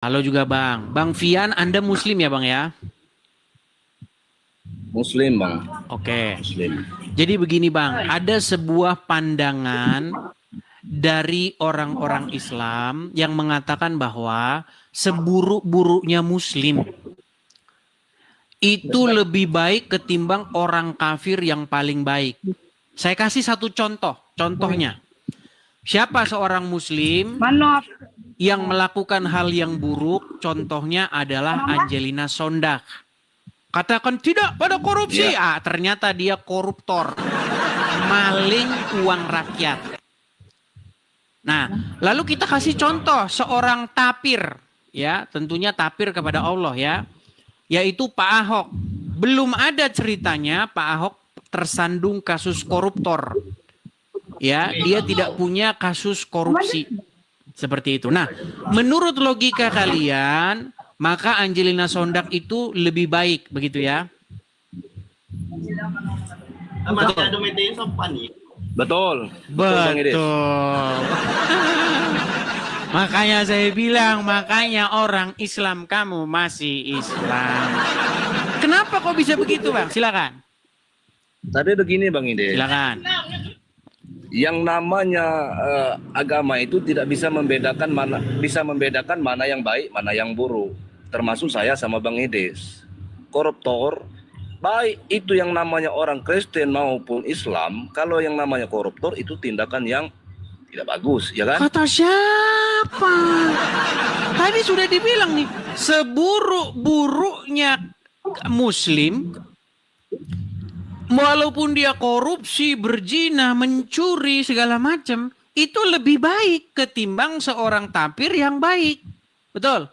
Halo juga Bang. Bang Fian, Anda Muslim ya Bang ya? Muslim bang. Oke. Muslim. Jadi begini Bang, ada sebuah pandangan dari orang-orang Islam yang mengatakan bahwa seburuk-buruknya Muslim itu lebih baik ketimbang orang kafir yang paling baik. Saya kasih satu contoh. Contohnya, siapa seorang Muslim yang melakukan hal yang buruk? Contohnya adalah Angelina Sondak. Katakan tidak pada korupsi. Ternyata dia koruptor. Maling uang rakyat. Nah, lalu kita kasih contoh seorang tapir. Ya, tentunya tapir kepada Allah ya. Yaitu Pak Ahok. Belum ada ceritanya Pak Ahok tersandung kasus koruptor. Ya, dia tidak punya kasus korupsi. Seperti itu. Nah, menurut logika kalian, maka Angelina Sondak itu lebih baik, begitu ya? Betul. Betul. Makanya saya bilang, makanya orang Islam kamu masih Islam. Kenapa kok bisa begitu, Bang? Silakan. Tapi begini Bang Ide. Silakan. Yang namanya agama itu tidak bisa membedakan mana yang baik, mana yang buruk. Termasuk saya sama Bang Ides. Koruptor, baik itu yang namanya orang Kristen maupun Islam, kalau yang namanya koruptor itu tindakan yang tidak bagus, ya kan? Kata siapa? Tadi sudah dibilang nih, seburuk-buruknya Muslim, walaupun dia korupsi, berzina, mencuri, segala macam, itu lebih baik ketimbang seorang tapir yang baik. Betul?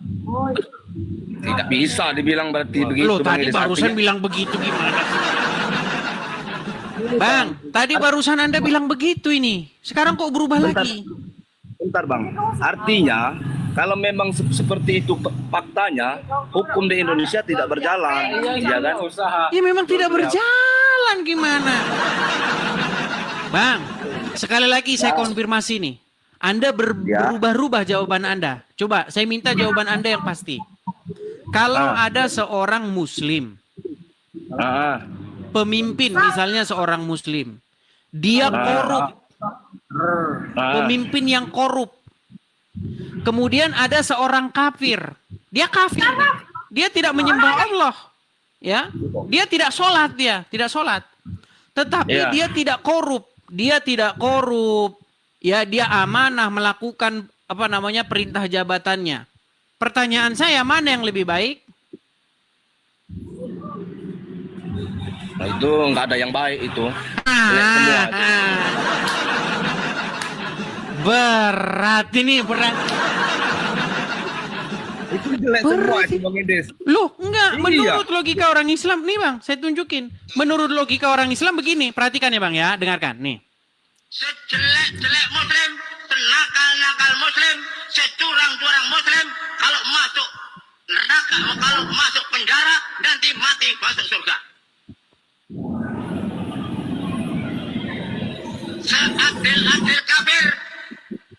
Tidak bisa dibilang berarti begitu. Loh, tadi barusan bilang begitu gimana? Bang, tadi barusan Anda bilang begitu ini. Sekarang kok berubah lagi? Bentar Bang, artinya kalau memang seperti itu faktanya, hukum di Indonesia tidak berjalan, ya kan? Ya memang tidak berjalan gimana? Bang, sekali lagi saya konfirmasi nih. Anda berubah-ubah jawaban Anda. Coba saya minta jawaban Anda yang pasti. Kalau ada seorang Muslim, pemimpin misalnya seorang Muslim, dia korup, pemimpin yang korup. Kemudian ada seorang kafir, dia kafir, dia tidak menyembah Allah, ya, dia tidak sholat, tetapi dia tidak korup, ya, dia amanah melakukan perintah jabatannya. Pertanyaan saya, mana yang lebih baik? Nah, itu nggak ada yang baik itu. Berat ini, berat. Itu jelek semua itu Bang Ides. Loh, enggak. Menurut logika orang Islam, nih Bang, saya tunjukin. Menurut logika orang Islam begini, perhatikan ya Bang ya, dengarkan nih. Sejelek-jelek Muslim, senakal-nakal Muslim, securang-curang Muslim, kalau masuk neraka, kalau masuk penjara, nanti mati masuk surga. Seadil-adil kafir,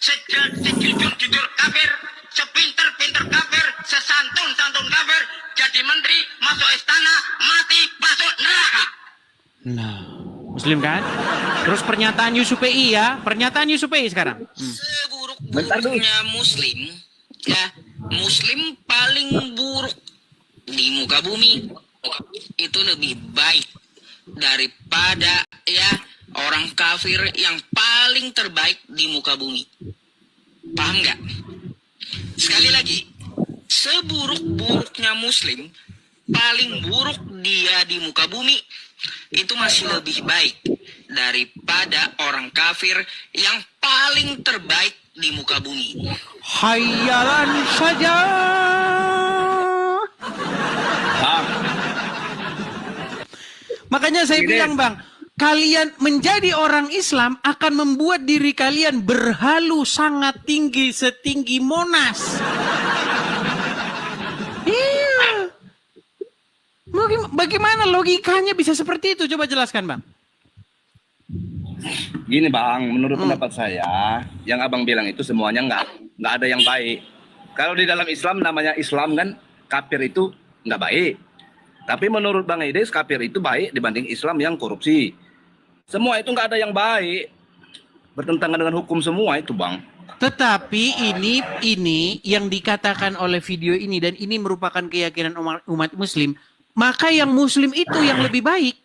sejujur-jujur kafir, sepinter-pinter kafir, sesantun-santun kafir, jadi menteri, masuk istana, mati masuk neraka. Nah, Muslim kan? Terus pernyataan Yusufei ya, pernyataan Yusufei sekarang. Seburuk-buruknya Muslim, ya, Muslim paling buruk di muka bumi, itu lebih baik daripada ya orang kafir yang paling terbaik di muka bumi. Paham nggak? Sekali lagi, seburuk-buruknya Muslim, paling buruk dia di muka bumi, itu masih lebih baik daripada orang kafir yang paling terbaik di muka bumi. Hayalan saja. Makanya saya bilang Bang, kalian menjadi orang Islam akan membuat diri kalian berhalu sangat tinggi, setinggi Monas. Iya. Bagaimana logikanya bisa seperti itu? Coba jelaskan Bang. Gini Bang, menurut pendapat saya, yang Abang bilang itu semuanya nggak ada yang baik. Kalau di dalam Islam namanya Islam kan, kafir itu nggak baik. Tapi menurut Bang Idris, kafir itu baik dibanding Islam yang korupsi. Semua itu nggak ada yang baik. Bertentangan dengan hukum semua itu, Bang. Tetapi ini yang dikatakan oleh video ini, dan ini merupakan keyakinan umat Muslim, maka yang Muslim itu yang lebih baik.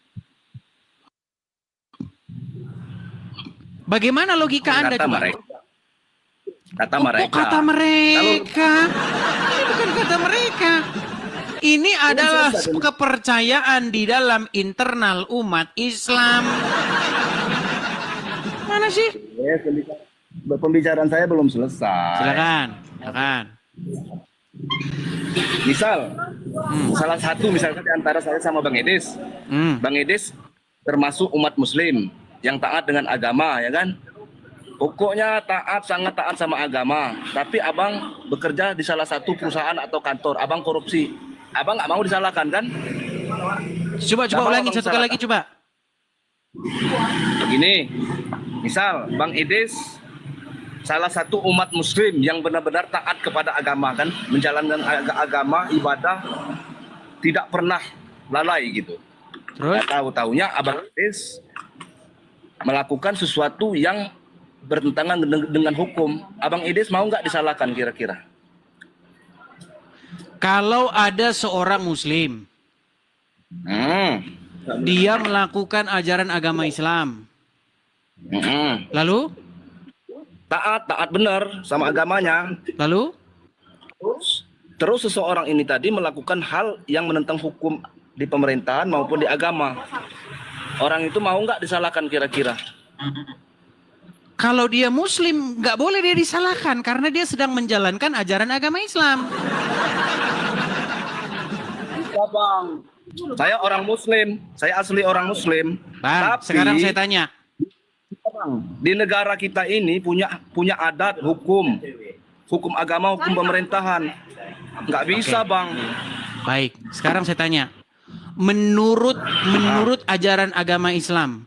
Bagaimana logika Anda Kata coba? mereka. Kata Oh, mereka. kok kata mereka? Ini bukan kata mereka. Ini adalah kepercayaan di dalam internal umat Islam. Mana sih? Pembicaraan saya belum selesai. Silakan, silakan. Misal, salah satu misalkan di antara saya sama Bang Edis. Bang Edis termasuk umat Muslim yang taat dengan agama, ya kan? Pokoknya taat, sangat taat sama agama. Tapi abang bekerja di salah satu perusahaan atau kantor, abang korupsi. Abang nggak mau disalahkan kan? Coba ulangi satu kali lagi coba. Begini, misal Bang Idris salah satu umat Muslim yang benar-benar taat kepada agama kan, menjalankan agama, ibadah, tidak pernah lalai gitu. Terus? Tahu-taunya Abang Idris melakukan sesuatu yang bertentangan dengan hukum. Abang Idris mau nggak disalahkan kira-kira? Kalau ada seorang Muslim, dia melakukan ajaran agama Islam, lalu taat benar sama agamanya. lalu Terus seseorang ini tadi melakukan hal yang menentang hukum di pemerintahan maupun di agama. Orang itu mau nggak disalahkan kira-kira? kalau dia Muslim, nggak boleh dia disalahkan karena dia sedang menjalankan ajaran agama Islam. Bang, saya orang Muslim, saya asli orang Muslim. Bang, Tapi sekarang saya tanya, di negara kita ini punya adat, hukum agama, hukum pemerintahan. Nggak bisa, Bang. baik, sekarang saya tanya, menurut ajaran agama Islam,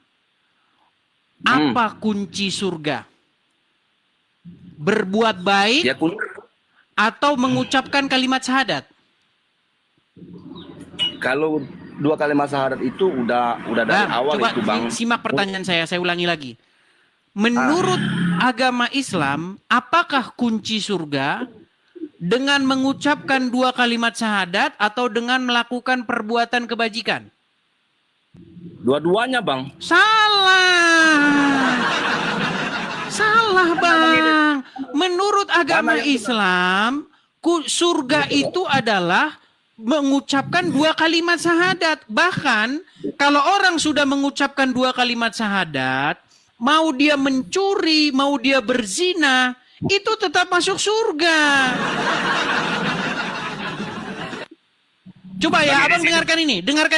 apa kunci surga? Berbuat baik Ya, atau mengucapkan kalimat syahadat? kalau dua kalimat syahadat itu udah dari Bang, awal coba itu, Bang. simak pertanyaan saya ulangi lagi. Menurut agama Islam, apakah kunci surga dengan mengucapkan dua kalimat syahadat atau dengan melakukan perbuatan kebajikan? Dua-duanya, Bang. Salah, Bang. Menurut agama Islam, surga itu adalah mengucapkan dua kalimat syahadat. Bahkan kalau orang sudah mengucapkan dua kalimat syahadat, mau dia mencuri, mau dia berzina, itu tetap masuk surga. Coba ya, abang dengarkan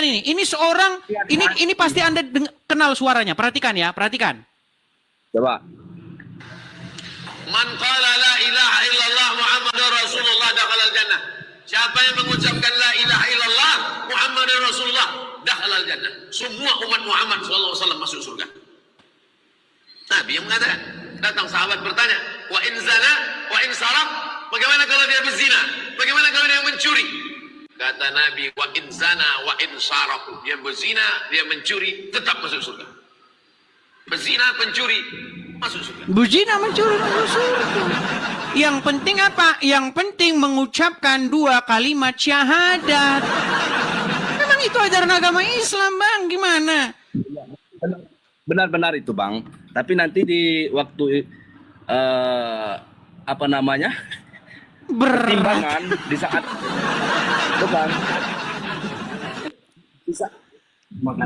ini. Ini seorang, ini pasti Anda kenal suaranya. Perhatikan ya, perhatikan. Coba. Man qala la ilaha illallah Muhammadur Rasulullah dakhalal jannah. Siapa yang mengucapkan la ilaha illallah Muhammadur Rasulullah dakhalal jannah. Semua umat Muhammad sallallahu alaihi wasallam masuk surga. Nabi yang mengatakan. Datang sahabat bertanya, wa in zana, wa in saraq, bagaimana kalau dia berzina? Bagaimana kalau dia mencuri? Kata Nabi, wa in zana, wa in saraq, dia berzina, dia mencuri, tetap masuk surga. Berzina, pencuri, masuk surga. Berzina, mencuri, masuk surga. Yang penting apa? Yang penting mengucapkan dua kalimat syahadat. Memang itu ajaran agama Islam, Bang. Gimana? Benar-benar itu, Bang. Tapi nanti di waktu apa namanya? Pertimbangan di saat bukan.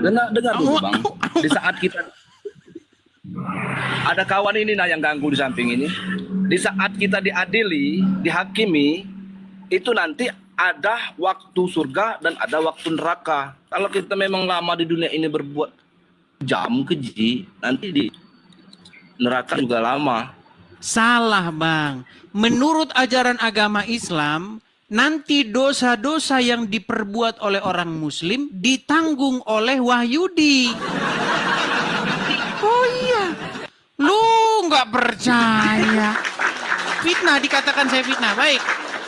Dengar dulu, Bang. Di saat kita ada kawan ini yang ganggu di samping ini. Di saat kita diadili, dihakimi, itu nanti ada waktu surga dan ada waktu neraka. Kalau kita memang lama di dunia ini berbuat jam keji, nanti di neraka juga lama. Salah, Bang. Menurut ajaran agama Islam, nanti dosa-dosa yang diperbuat oleh orang Muslim ditanggung oleh Wahyudi. Oh iya, lu nggak percaya? Fitnah, dikatakan saya fitnah. Baik,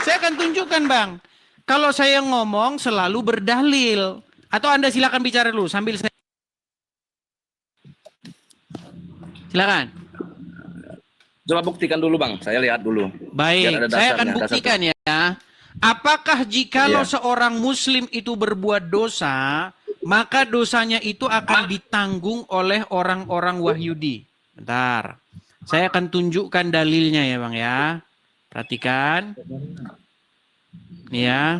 Saya akan tunjukkan, Bang. Kalau saya ngomong selalu berdalil. Atau Anda silakan bicara dulu sambil saya... Silakan. Coba buktikan dulu Bang, saya lihat dulu. Baik, Biar ada saya akan dasarnya, buktikan ya. Apakah jikalau Iya. seorang muslim itu berbuat dosa, maka dosanya itu akan ditanggung oleh orang-orang Wahyudi. Bentar. Saya akan tunjukkan dalilnya ya Bang ya. Perhatikan. Nih ya.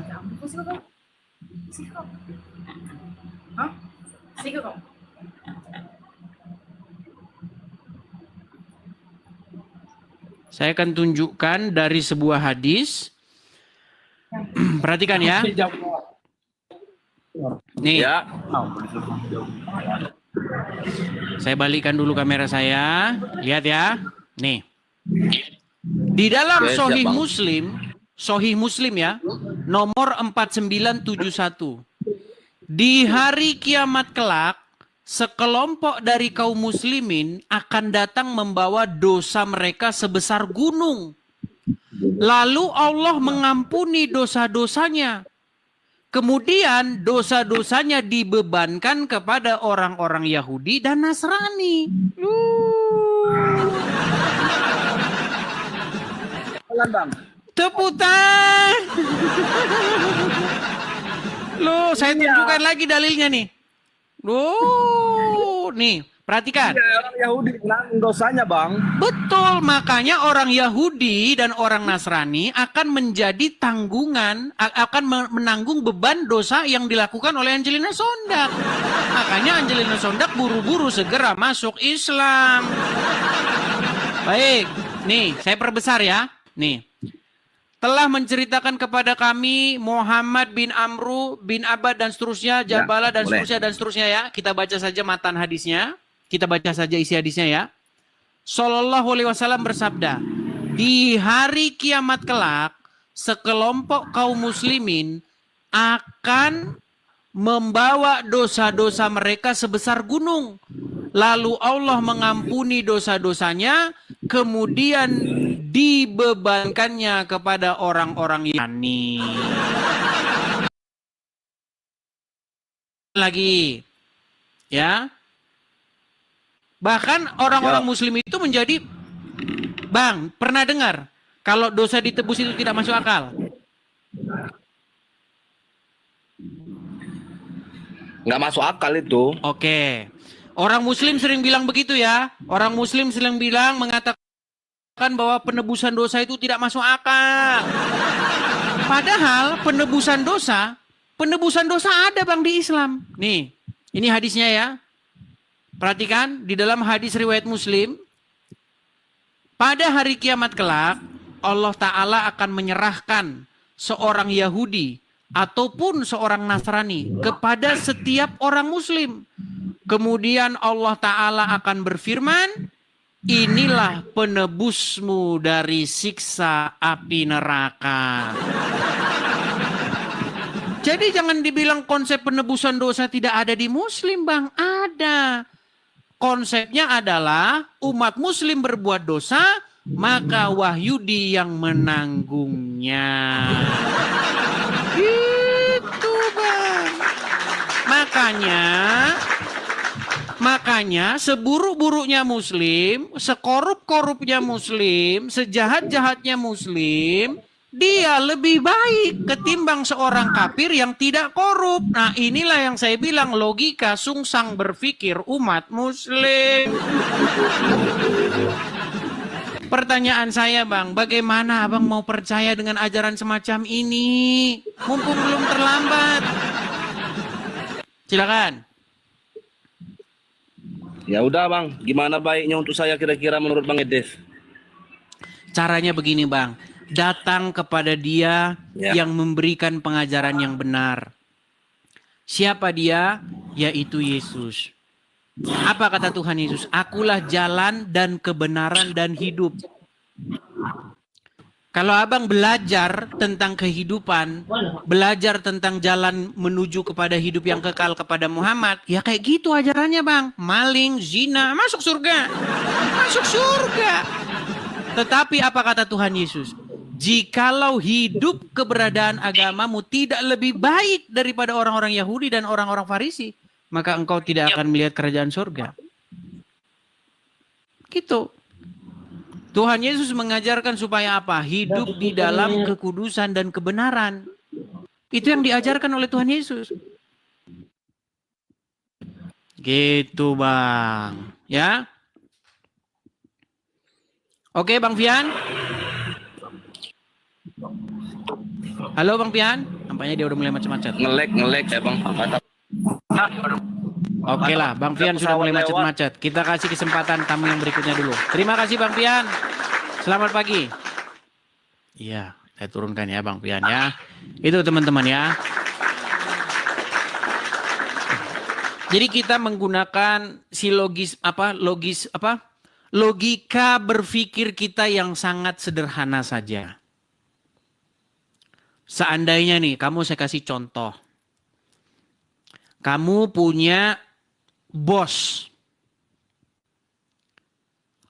Saya akan tunjukkan dari sebuah hadis. Perhatikan ya. Nih. Ya, Saya balikkan dulu kamera saya. Lihat ya. Nih. Di dalam Oke, Sahih siap, Bang. Sahih Muslim ya, nomor 4971. Di hari kiamat kelak, sekelompok dari kaum muslimin akan datang membawa dosa mereka sebesar gunung. Lalu Allah mengampuni dosa-dosanya. Kemudian dosa-dosanya dibebankan kepada orang-orang Yahudi dan Nasrani. Bang. Tepuk tangan. Loh, saya tunjukkan lagi dalilnya nih. Loh, nih, perhatikan. Orang Yahudi menanggung dosanya Bang. Betul, makanya orang Yahudi dan orang Nasrani akan menjadi tanggungan, akan menanggung beban dosa yang dilakukan oleh Angelina Sondak. Makanya Angelina Sondak buru-buru segera masuk Islam. Baik, nih saya perbesar ya. Nih, telah menceritakan kepada kami Muhammad bin Amru bin Abad dan seterusnya, Jabala dan boleh. seterusnya dan seterusnya ya. Kita baca saja matan hadisnya. Kita baca saja isi hadisnya ya. Sallallahu alaihi wasallam bersabda, di hari kiamat kelak, sekelompok kaum muslimin akan membawa dosa-dosa mereka sebesar gunung. Lalu Allah mengampuni dosa-dosanya, kemudian dibebankannya kepada orang-orang Yani. Lagi, ya. Bahkan orang-orang Muslim itu menjadi, Bang, pernah dengar kalau dosa ditebus itu tidak masuk akal? Nggak masuk akal itu. Oke. Orang Muslim sering bilang begitu ya. Orang Muslim sering bilang mengatakan bahwa penebusan dosa itu tidak masuk akal. Padahal penebusan dosa ada Bang di Islam. Nih, ini hadisnya ya. Perhatikan di dalam hadis riwayat Muslim. Pada hari kiamat kelak, Allah Ta'ala akan menyerahkan seorang Yahudi ataupun seorang Nasrani kepada setiap orang Muslim. Kemudian Allah Ta'ala akan berfirman, inilah penebusmu dari siksa api neraka. Jadi jangan dibilang konsep penebusan dosa tidak ada di Muslim, Bang. Ada. Konsepnya adalah umat Muslim berbuat dosa, maka Wahyudi yang menanggungnya. Gitu, Bang. Makanya seburuk-buruknya Muslim, sekorup-korupnya Muslim, sejahat-jahatnya Muslim, dia lebih baik ketimbang seorang kafir yang tidak korup. Nah, inilah yang saya bilang logika sungsang berpikir umat Muslim. Pertanyaan saya, Bang, bagaimana Abang mau percaya dengan ajaran semacam ini? Mumpung belum terlambat. Silakan. Ya udah Bang, gimana baiknya untuk saya kira-kira menurut Bang Edes? Caranya begini, Bang. Datang kepada dia yang memberikan pengajaran yang benar. Siapa dia? Yaitu Yesus. Apa kata Tuhan Yesus? Akulah jalan dan kebenaran dan hidup. Kalau Abang belajar tentang kehidupan, belajar tentang jalan menuju kepada hidup yang kekal kepada Muhammad, ya kayak gitu ajarannya, Bang. Maling, zina, masuk surga. Masuk surga. Tetapi apa kata Tuhan Yesus? Jikalau hidup keberadaan agamamu tidak lebih baik daripada orang-orang Yahudi dan orang-orang Farisi, maka engkau tidak akan melihat kerajaan surga. Gitu. Tuhan Yesus mengajarkan supaya apa? Hidup di dalam kekudusan dan kebenaran. Itu yang diajarkan oleh Tuhan Yesus. Gitu Bang. Ya. Oke Bang Fian. Halo Bang Pian, nampaknya dia udah mulai macet-macet. Ngelek ya Bang. Oke lah, Bang Pian sudah mulai macet-macet. Kita kasih kesempatan tamu yang berikutnya dulu. Terima kasih Bang Pian. Selamat pagi. Iya, saya turunkan ya Bang Pian ya. Itu teman-teman ya. Jadi kita menggunakan logika berpikir kita yang sangat sederhana saja. Seandainya nih, saya kasih contoh. Kamu punya bos.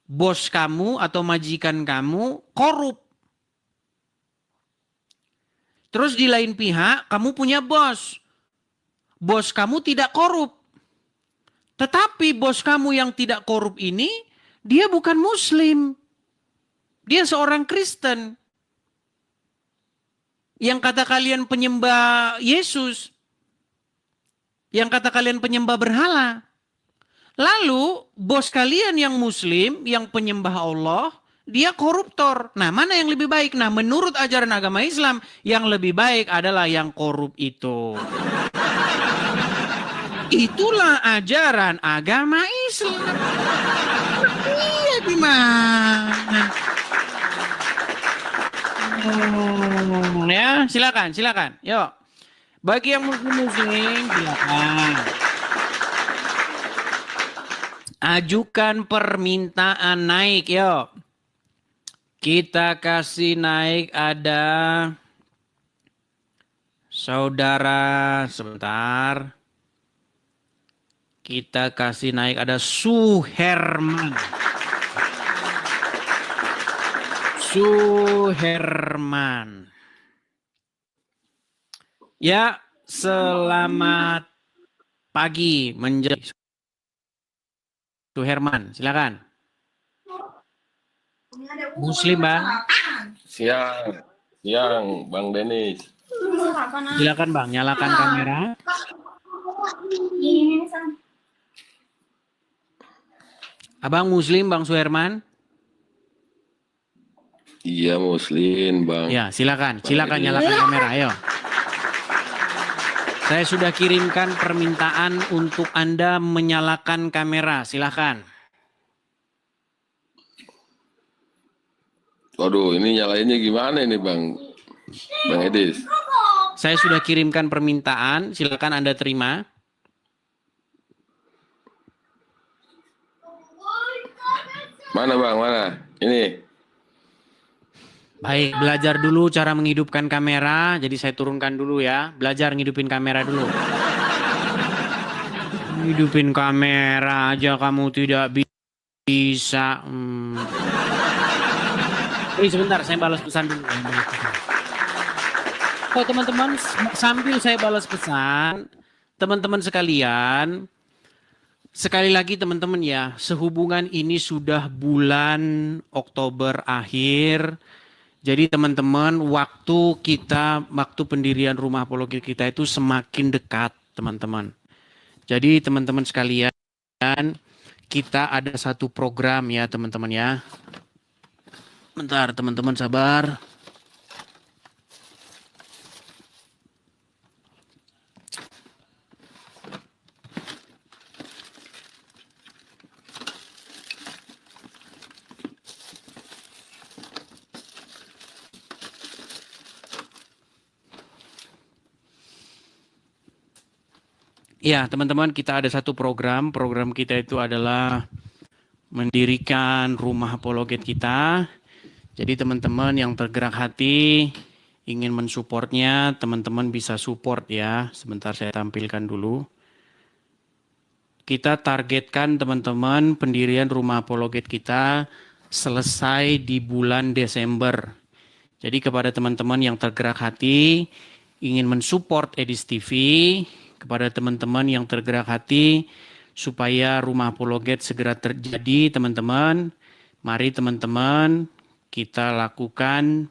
Bos kamu atau majikan kamu korup. Terus di lain pihak, kamu punya bos. Bos kamu tidak korup. Tetapi bos kamu yang tidak korup ini, dia bukan Muslim. Dia seorang Kristen. Yang kata kalian penyembah Yesus. Yang kata kalian penyembah berhala. Lalu bos kalian yang Muslim, yang penyembah Allah, dia koruptor. Nah, mana yang lebih baik? Nah, menurut ajaran agama Islam, yang lebih baik adalah yang korup itu. Itulah ajaran agama Islam. Iya, gimana? Ya, silakan. Yuk. Bagi yang muslim, silakan. Ajukan permintaan naik, yuk. Kita kasih naik ada saudara, sebentar. Kita kasih naik ada Suherman. Ya, selamat pagi menjadi Suherman, silakan. Muslim Bang. Siang Bang Denis. Silakan Bang, nyalakan kamera. Abang Muslim Bang Suherman? Iya Muslim Bang. Ya, silakan nyalakan kamera, ayo. Saya sudah kirimkan permintaan untuk Anda menyalakan kamera, silakan. Waduh, ini nyalainnya gimana ini Bang Edis? Saya sudah kirimkan permintaan, silakan Anda terima. Mana Bang, mana? Ini. Baik, belajar dulu cara menghidupkan kamera. Jadi saya turunkan dulu ya. Belajar ngidupin kamera dulu. Hidupin kamera aja kamu tidak bisa. Sebentar, saya balas pesan dulu. Oh teman-teman, sambil saya balas pesan, teman-teman sekalian, sekali lagi teman-teman ya, sehubungan ini sudah bulan Oktober akhir. Jadi teman-teman, waktu pendirian rumah apologi kita itu semakin dekat, teman-teman. Jadi teman-teman sekalian, kita ada satu program ya, teman-teman ya. Bentar, teman-teman sabar. Ya, teman-teman, kita ada satu program. Program kita itu adalah mendirikan rumah apologet kita. Jadi teman-teman yang tergerak hati ingin mensupportnya, teman-teman bisa support ya. Sebentar saya tampilkan dulu. Kita targetkan teman-teman pendirian rumah apologet kita selesai di bulan Desember. Jadi kepada teman-teman yang tergerak hati ingin mensupport Edis TV, kepada teman-teman yang tergerak hati supaya rumah apologet segera terjadi, teman-teman, mari teman-teman kita lakukan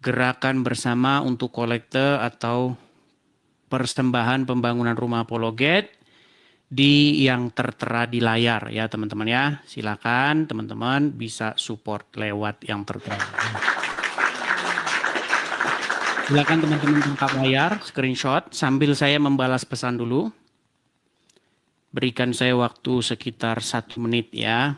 gerakan bersama untuk kolekte atau persembahan pembangunan rumah apologet di yang tertera di layar ya teman-teman ya. Silakan teman-teman bisa support lewat yang tertera. Silakan teman-teman tangkap layar, screenshot sambil saya membalas pesan dulu. Berikan saya waktu sekitar 1 menit ya.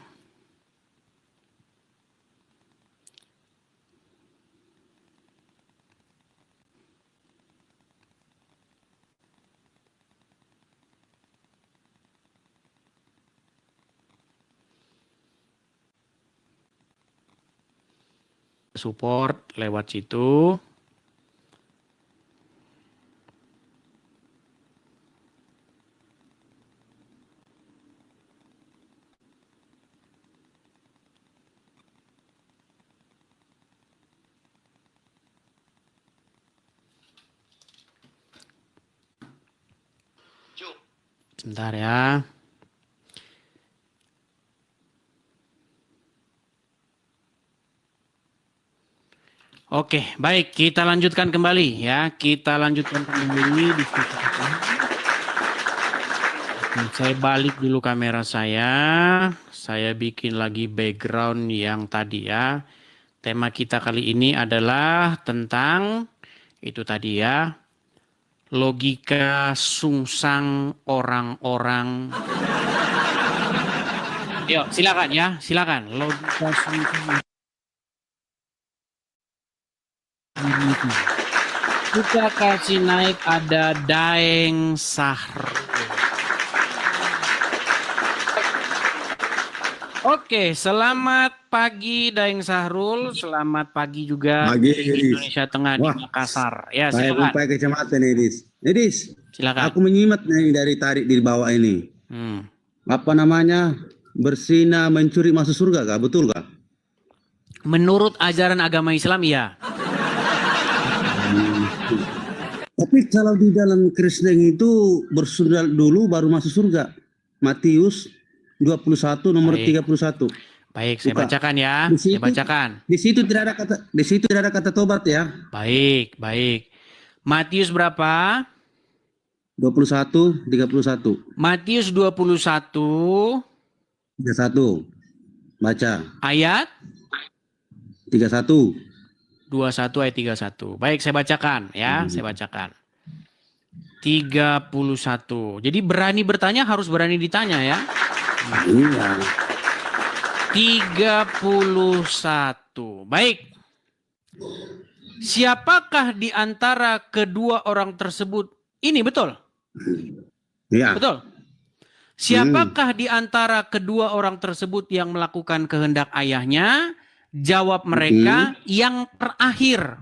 Support lewat situ. Sebentar ya. Oke, baik, kita lanjutkan kembali ya. Kita lanjutkan kembali diskusi kita. Saya balik dulu kamera saya. Saya bikin lagi background yang tadi ya. Tema kita kali ini adalah tentang itu tadi ya. Logika sungsang orang-orang. Yuk, silakan ya, silakan. Logika sungsang. Kita kasih naik ada Daeng Sahrul. Oke, selamat pagi Daeng Sahrul. Selamat pagi juga Pagi, di Edis. Indonesia Tengah di Wah, Makassar. Ya, Saya silakan. Bumpai Kecamatan Edis. Edis, Silakan. aku menyimak nih dari tarik di bawah ini. Apa namanya? Berzina mencuri masuk surga kah? Betul kah? Menurut ajaran agama Islam, ya. Tapi kalau di dalam Kristen itu bersundal dulu baru masuk surga. Matius 21 nomor Baik. 31. Baik, saya Buka. bacakan ya. Di Saya situ- bacakan. Di situ tidak ada kata tobat ya. Baik, baik. Matius berapa? 21 31. Matius 21 31. Baca. ayat 31. 21 ayat 31. Baik, saya bacakan ya, saya bacakan. 31. Jadi berani bertanya harus berani ditanya ya. Iya. 31. Baik. Siapakah di antara kedua orang tersebut? Ini betul? Iya. Betul. Siapakah di antara kedua orang tersebut yang melakukan kehendak ayahnya? Jawab mereka yang terakhir.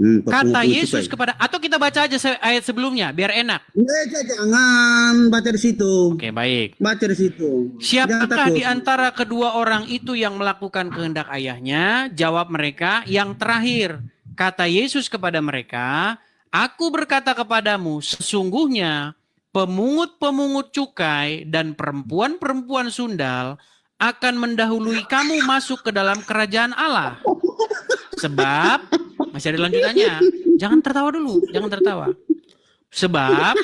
Kata Yesus kepada, atau kita baca aja ayat sebelumnya biar enak. Jangan baca di situ. Oke, baik. Baca di situ. Jangan Siapakah takut. di antara kedua orang itu yang melakukan kehendak ayahnya? Jawab mereka yang terakhir. Kata Yesus kepada mereka, aku berkata kepadamu, sesungguhnya pemungut-pemungut cukai dan perempuan-perempuan sundal akan mendahului kamu masuk ke dalam kerajaan Allah. Sebab, masih ada lanjutannya. Jangan tertawa dulu, jangan tertawa. Sebab,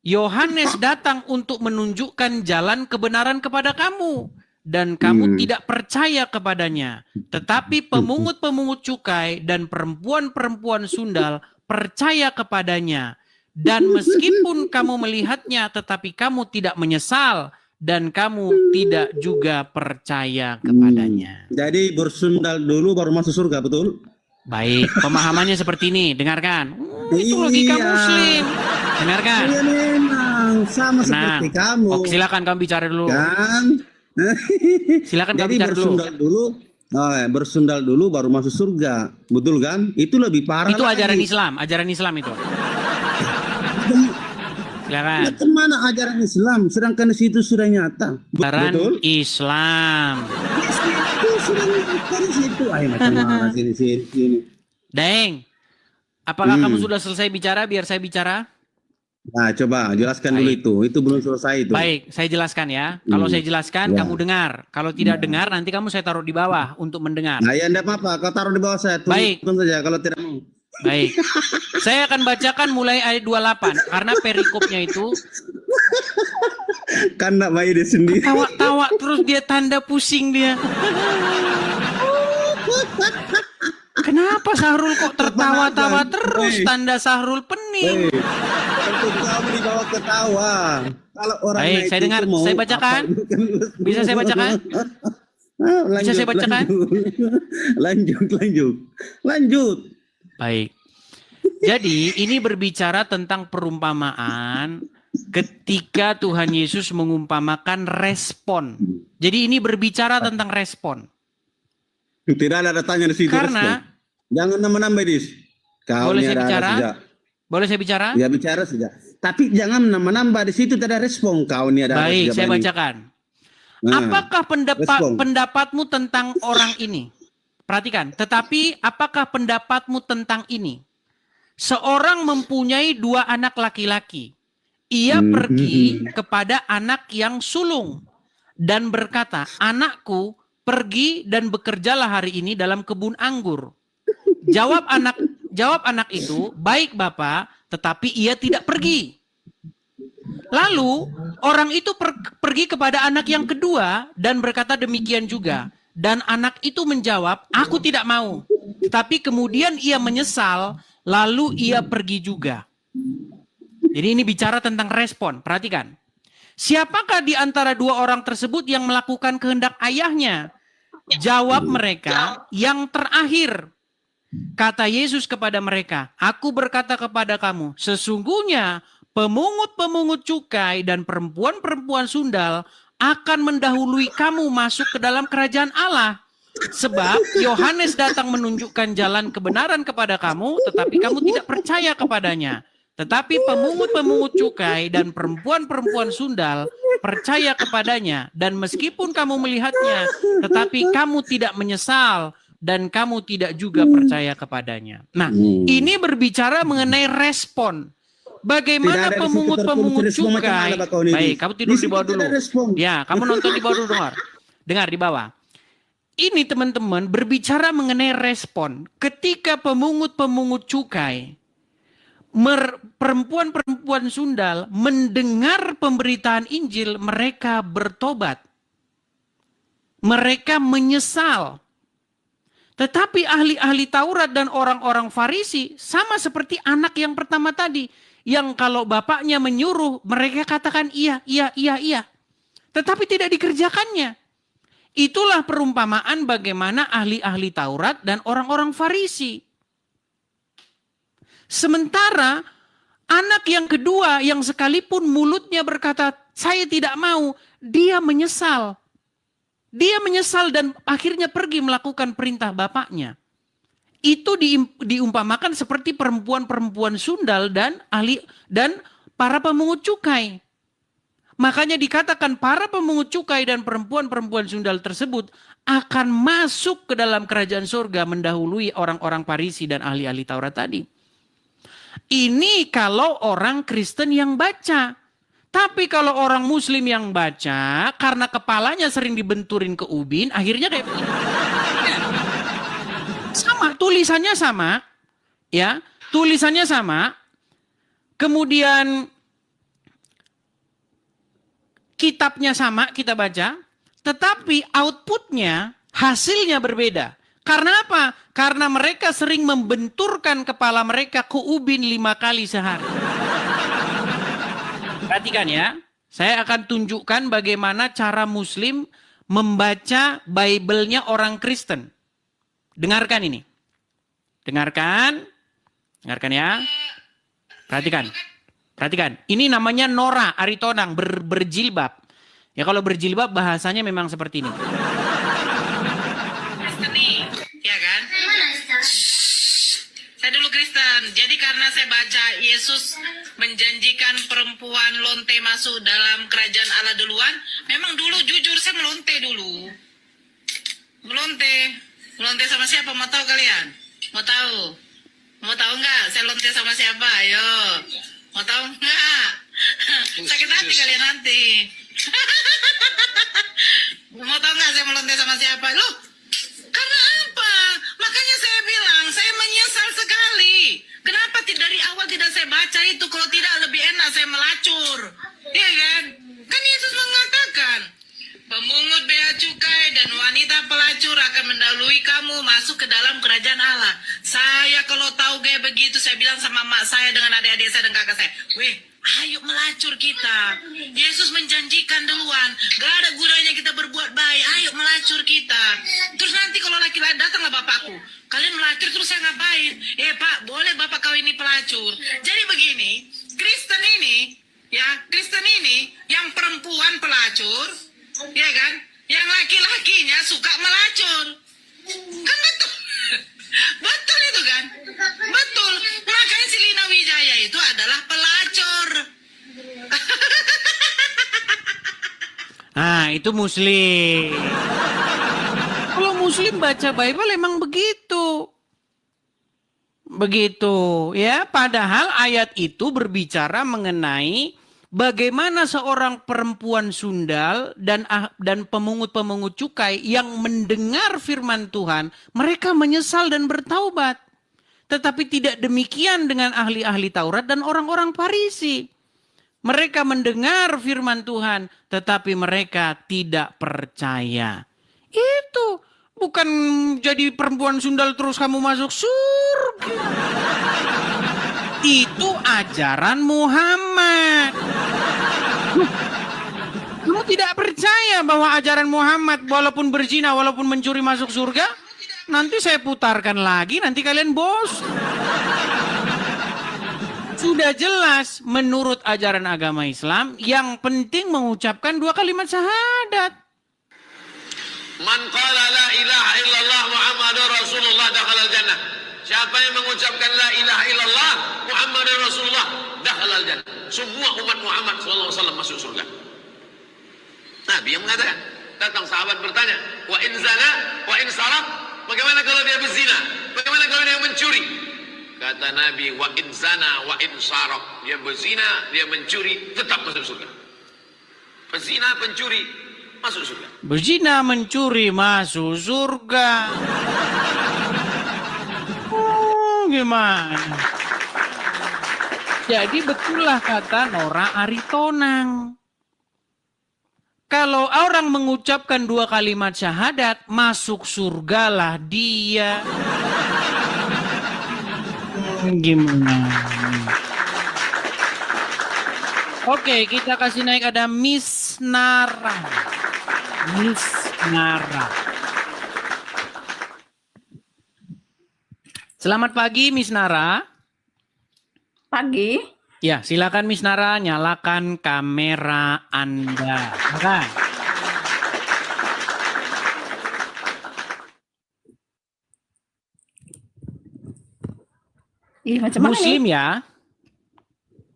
Yohanes datang untuk menunjukkan jalan kebenaran kepada kamu. Dan kamu tidak percaya kepadanya. Tetapi pemungut-pemungut cukai dan perempuan-perempuan sundal percaya kepadanya. Dan meskipun kamu melihatnya, tetapi kamu tidak menyesal. Dan kamu tidak juga percaya kepadanya. Jadi bersundal dulu baru masuk surga, betul? Baik, pemahamannya seperti ini. Dengarkan. Itu logika Iya. Muslim. Dengarkan. Iya memang sama Tenang. seperti kamu. Oke, silakan kamu bicara dulu. Kan? Silakan kamu Jadi bicara dulu. bersundal dulu baru masuk surga, betul kan? Itu lebih parah. Itu lagi. ajaran Islam itu. Silakan. Nah, kemana ajaran Islam? Sedangkan di situ sudah nyata. Ajaran Betul? Islam. Di situ Dari situ, macam mana sini. Daeng, apakah Hmm. kamu sudah selesai bicara biar saya bicara? Nah, coba jelaskan dulu Baik. itu. Itu belum selesai itu. Baik, saya jelaskan ya. Kalau saya jelaskan, Ya. kamu dengar. Kalau tidak dengar, nanti kamu saya taruh di bawah untuk mendengar. Nah, ya enggak apa-apa. Kau taruh di bawah saya. Baik. Tunggu saja kalau tidak mau. Baik. Saya akan bacakan mulai ayat 28 karena perikopnya itu Kan enggak baik dia sendiri. tawa-tawa terus dia tanda pusing dia. Kenapa Sahrul kok tertawa-tawa terus? Tanda Sahrul pening. Tentu kamu di bawah ketawa. Kalau orang Baik, saya dengar. Saya bacakan. Bisa saya bacakan? Bisa saya bacakan? Lanjut. Baik. Jadi ini berbicara tentang perumpamaan ketika Tuhan Yesus mengumpamakan respon. Jadi ini berbicara tentang respon. Tidak ada tanya di situ. Karena respon. Jangan nambah-nambah, Dis. Kau boleh ini saya ada bicara? saja. Boleh saya bicara? Ya bicara saja. Tapi jangan nambah-nambah di situ tidak ada respon. Kau ini ada. Baik, saya ini. bacakan. Nah, Apakah respon. pendapatmu tentang orang ini? Perhatikan, tetapi apakah pendapatmu tentang ini? Seorang mempunyai 2 anak laki-laki. Ia pergi kepada anak yang sulung dan berkata, "Anakku, pergi dan bekerjalah hari ini dalam kebun anggur." Jawab anak itu, "Baik Bapak," tetapi ia tidak pergi. Lalu orang itu pergi kepada anak yang kedua dan berkata demikian juga. Dan anak itu menjawab, "Aku tidak mau." Tapi kemudian ia menyesal, lalu ia pergi juga. Jadi ini bicara tentang respon. Perhatikan. Siapakah di antara 2 orang tersebut yang melakukan kehendak ayahnya? Jawab mereka, "Yang terakhir." Kata Yesus kepada mereka, "Aku berkata kepada kamu, sesungguhnya pemungut-pemungut cukai dan perempuan-perempuan sundal akan mendahului kamu masuk ke dalam kerajaan Allah. Sebab Yohanes datang menunjukkan jalan kebenaran kepada kamu, tetapi kamu tidak percaya kepadanya. Tetapi pemungut-pemungut cukai dan perempuan-perempuan sundal percaya kepadanya. Dan meskipun kamu melihatnya, tetapi kamu tidak menyesal dan kamu tidak juga percaya kepadanya." Nah, ini berbicara mengenai respon. Bagaimana Tidak ada pemungut-pemungut respon macam cukai? mana, Pak, kau ini? Baik, kamu tidur Di di bawah situ dulu. tidak ada respon. Ya, kamu nonton di bawah dulu, dengar di bawah. Ini teman-teman berbicara mengenai respon. Ketika pemungut-pemungut cukai, perempuan-perempuan sundal mendengar pemberitaan Injil, mereka bertobat. Mereka menyesal. Tetapi ahli-ahli Taurat dan orang-orang Farisi sama seperti anak yang pertama tadi. Yang kalau bapaknya menyuruh, mereka katakan iya. Tetapi tidak dikerjakannya. Itulah perumpamaan bagaimana ahli-ahli Taurat dan orang-orang Farisi. Sementara anak yang kedua yang sekalipun mulutnya berkata, "Saya tidak mau," dia menyesal. Dia menyesal dan akhirnya pergi melakukan perintah bapaknya. Itu diumpamakan seperti perempuan-perempuan sundal dan para pemungut cukai. Makanya dikatakan para pemungut cukai dan perempuan-perempuan sundal tersebut akan masuk ke dalam kerajaan surga mendahului orang-orang Farisi dan ahli-ahli Taurat tadi. Ini kalau orang Kristen yang baca. Tapi kalau orang Muslim yang baca, karena kepalanya sering dibenturin ke ubin, akhirnya kayak begini. Sama, tulisannya sama, ya, tulisannya sama. Kemudian kitabnya sama, kita baca, tetapi outputnya, hasilnya berbeda. Karena apa? Karena mereka sering membenturkan kepala mereka ke ubin 5 kali sehari. Perhatikan ya, saya akan tunjukkan bagaimana cara Muslim membaca Bible-nya orang Kristen. Dengarkan ini. Dengarkan ya. Perhatikan. Ini namanya Nora Aritonang, berjilbab. Ya kalau berjilbab bahasanya memang seperti ini. Kristen nih, ya kan? Saya dulu Kristen, jadi karena saya baca Yesus menjanjikan perempuan lonte masuk dalam kerajaan Allah duluan, memang dulu jujur saya melonte dulu. Melonte. Melonte sama siapa? Mau tahu kalian? Mau tahu? Mau tahu nggak? Saya lonte sama siapa? Ayo. Mau tahu nggak? Sakit hati kalian nanti. Mau tahu nggak saya melonte sama siapa? Loh, karena apa? Makanya saya bilang, saya menyesal sekali. Kenapa dari awal tidak saya baca itu? Kalau tidak lebih enak saya melacur. Iya kan? Kan Yesus mengatakan, pemungut bea cukai dan wanita pelacur akan mendahului kamu masuk ke dalam kerajaan Allah. Saya kalau tahu kayak begitu, saya bilang sama mak saya dengan adik-adik saya dan kakak saya, weh, ayo melacur kita. Yesus menjanjikan duluan, gak ada gunanya kita berbuat baik, ayo melacur kita. Terus nanti kalau laki-laki datanglah bapakku, kalian melacur terus saya ngapain? Pak, boleh bapak kau ini pelacur. Jadi begini, Kristen ini, yang perempuan pelacur, ya kan? Yang laki-lakinya suka melacur. Kan betul? Betul itu kan? Betul. Makanya si Lina Wijaya itu adalah pelacur. Ah, itu Muslim. Kalau Muslim baca Bible emang begitu. Begitu ya. Padahal ayat itu berbicara mengenai bagaimana seorang perempuan sundal dan pemungut-pemungut cukai yang mendengar firman Tuhan, mereka menyesal dan bertaubat. Tetapi tidak demikian dengan ahli-ahli Taurat dan orang-orang Farisi. Mereka mendengar firman Tuhan, tetapi mereka tidak percaya. Itu bukan jadi perempuan sundal terus kamu masuk surga. Itu ajaran Muhammad. Kamu tidak percaya bahwa ajaran Muhammad walaupun berzina, walaupun mencuri masuk surga? Nanti saya putarkan lagi, nanti kalian bos. Sudah jelas menurut ajaran agama Islam yang penting mengucapkan 2 kalimat syahadat. Man qala la ilaha illallah Muhammadur Rasulullah dakhalal jannah. Siapa yang mengucapkan la ilaha illallah Muhammadur Rasulullah dakhalal jannah. Semua umat Muhammad sallallahu alaihi wasallam masuk surga. Nabi yang mengatakan, datang sahabat bertanya, wa in zana wa in saraq, bagaimana kalau dia berzina? Bagaimana kalau dia mencuri? Kata Nabi, wa in zana wa in saraq, dia berzina, dia mencuri, tetap masuk surga. Pezina, pencuri, masuk surga. Berzina, mencuri, masuk surga. Gimana? Jadi betullah kata Nora Aritonang. Kalau orang mengucapkan 2 kalimat syahadat, masuk surgalah dia. Gimana? Oke, kita kasih naik ada Miss Nara. Miss Nara. Selamat pagi, Miss Nara. Pagi. Ya, silakan Miss Nara, nyalakan kamera Anda. Silakan. Ih, macam mana Muslim nih? ya?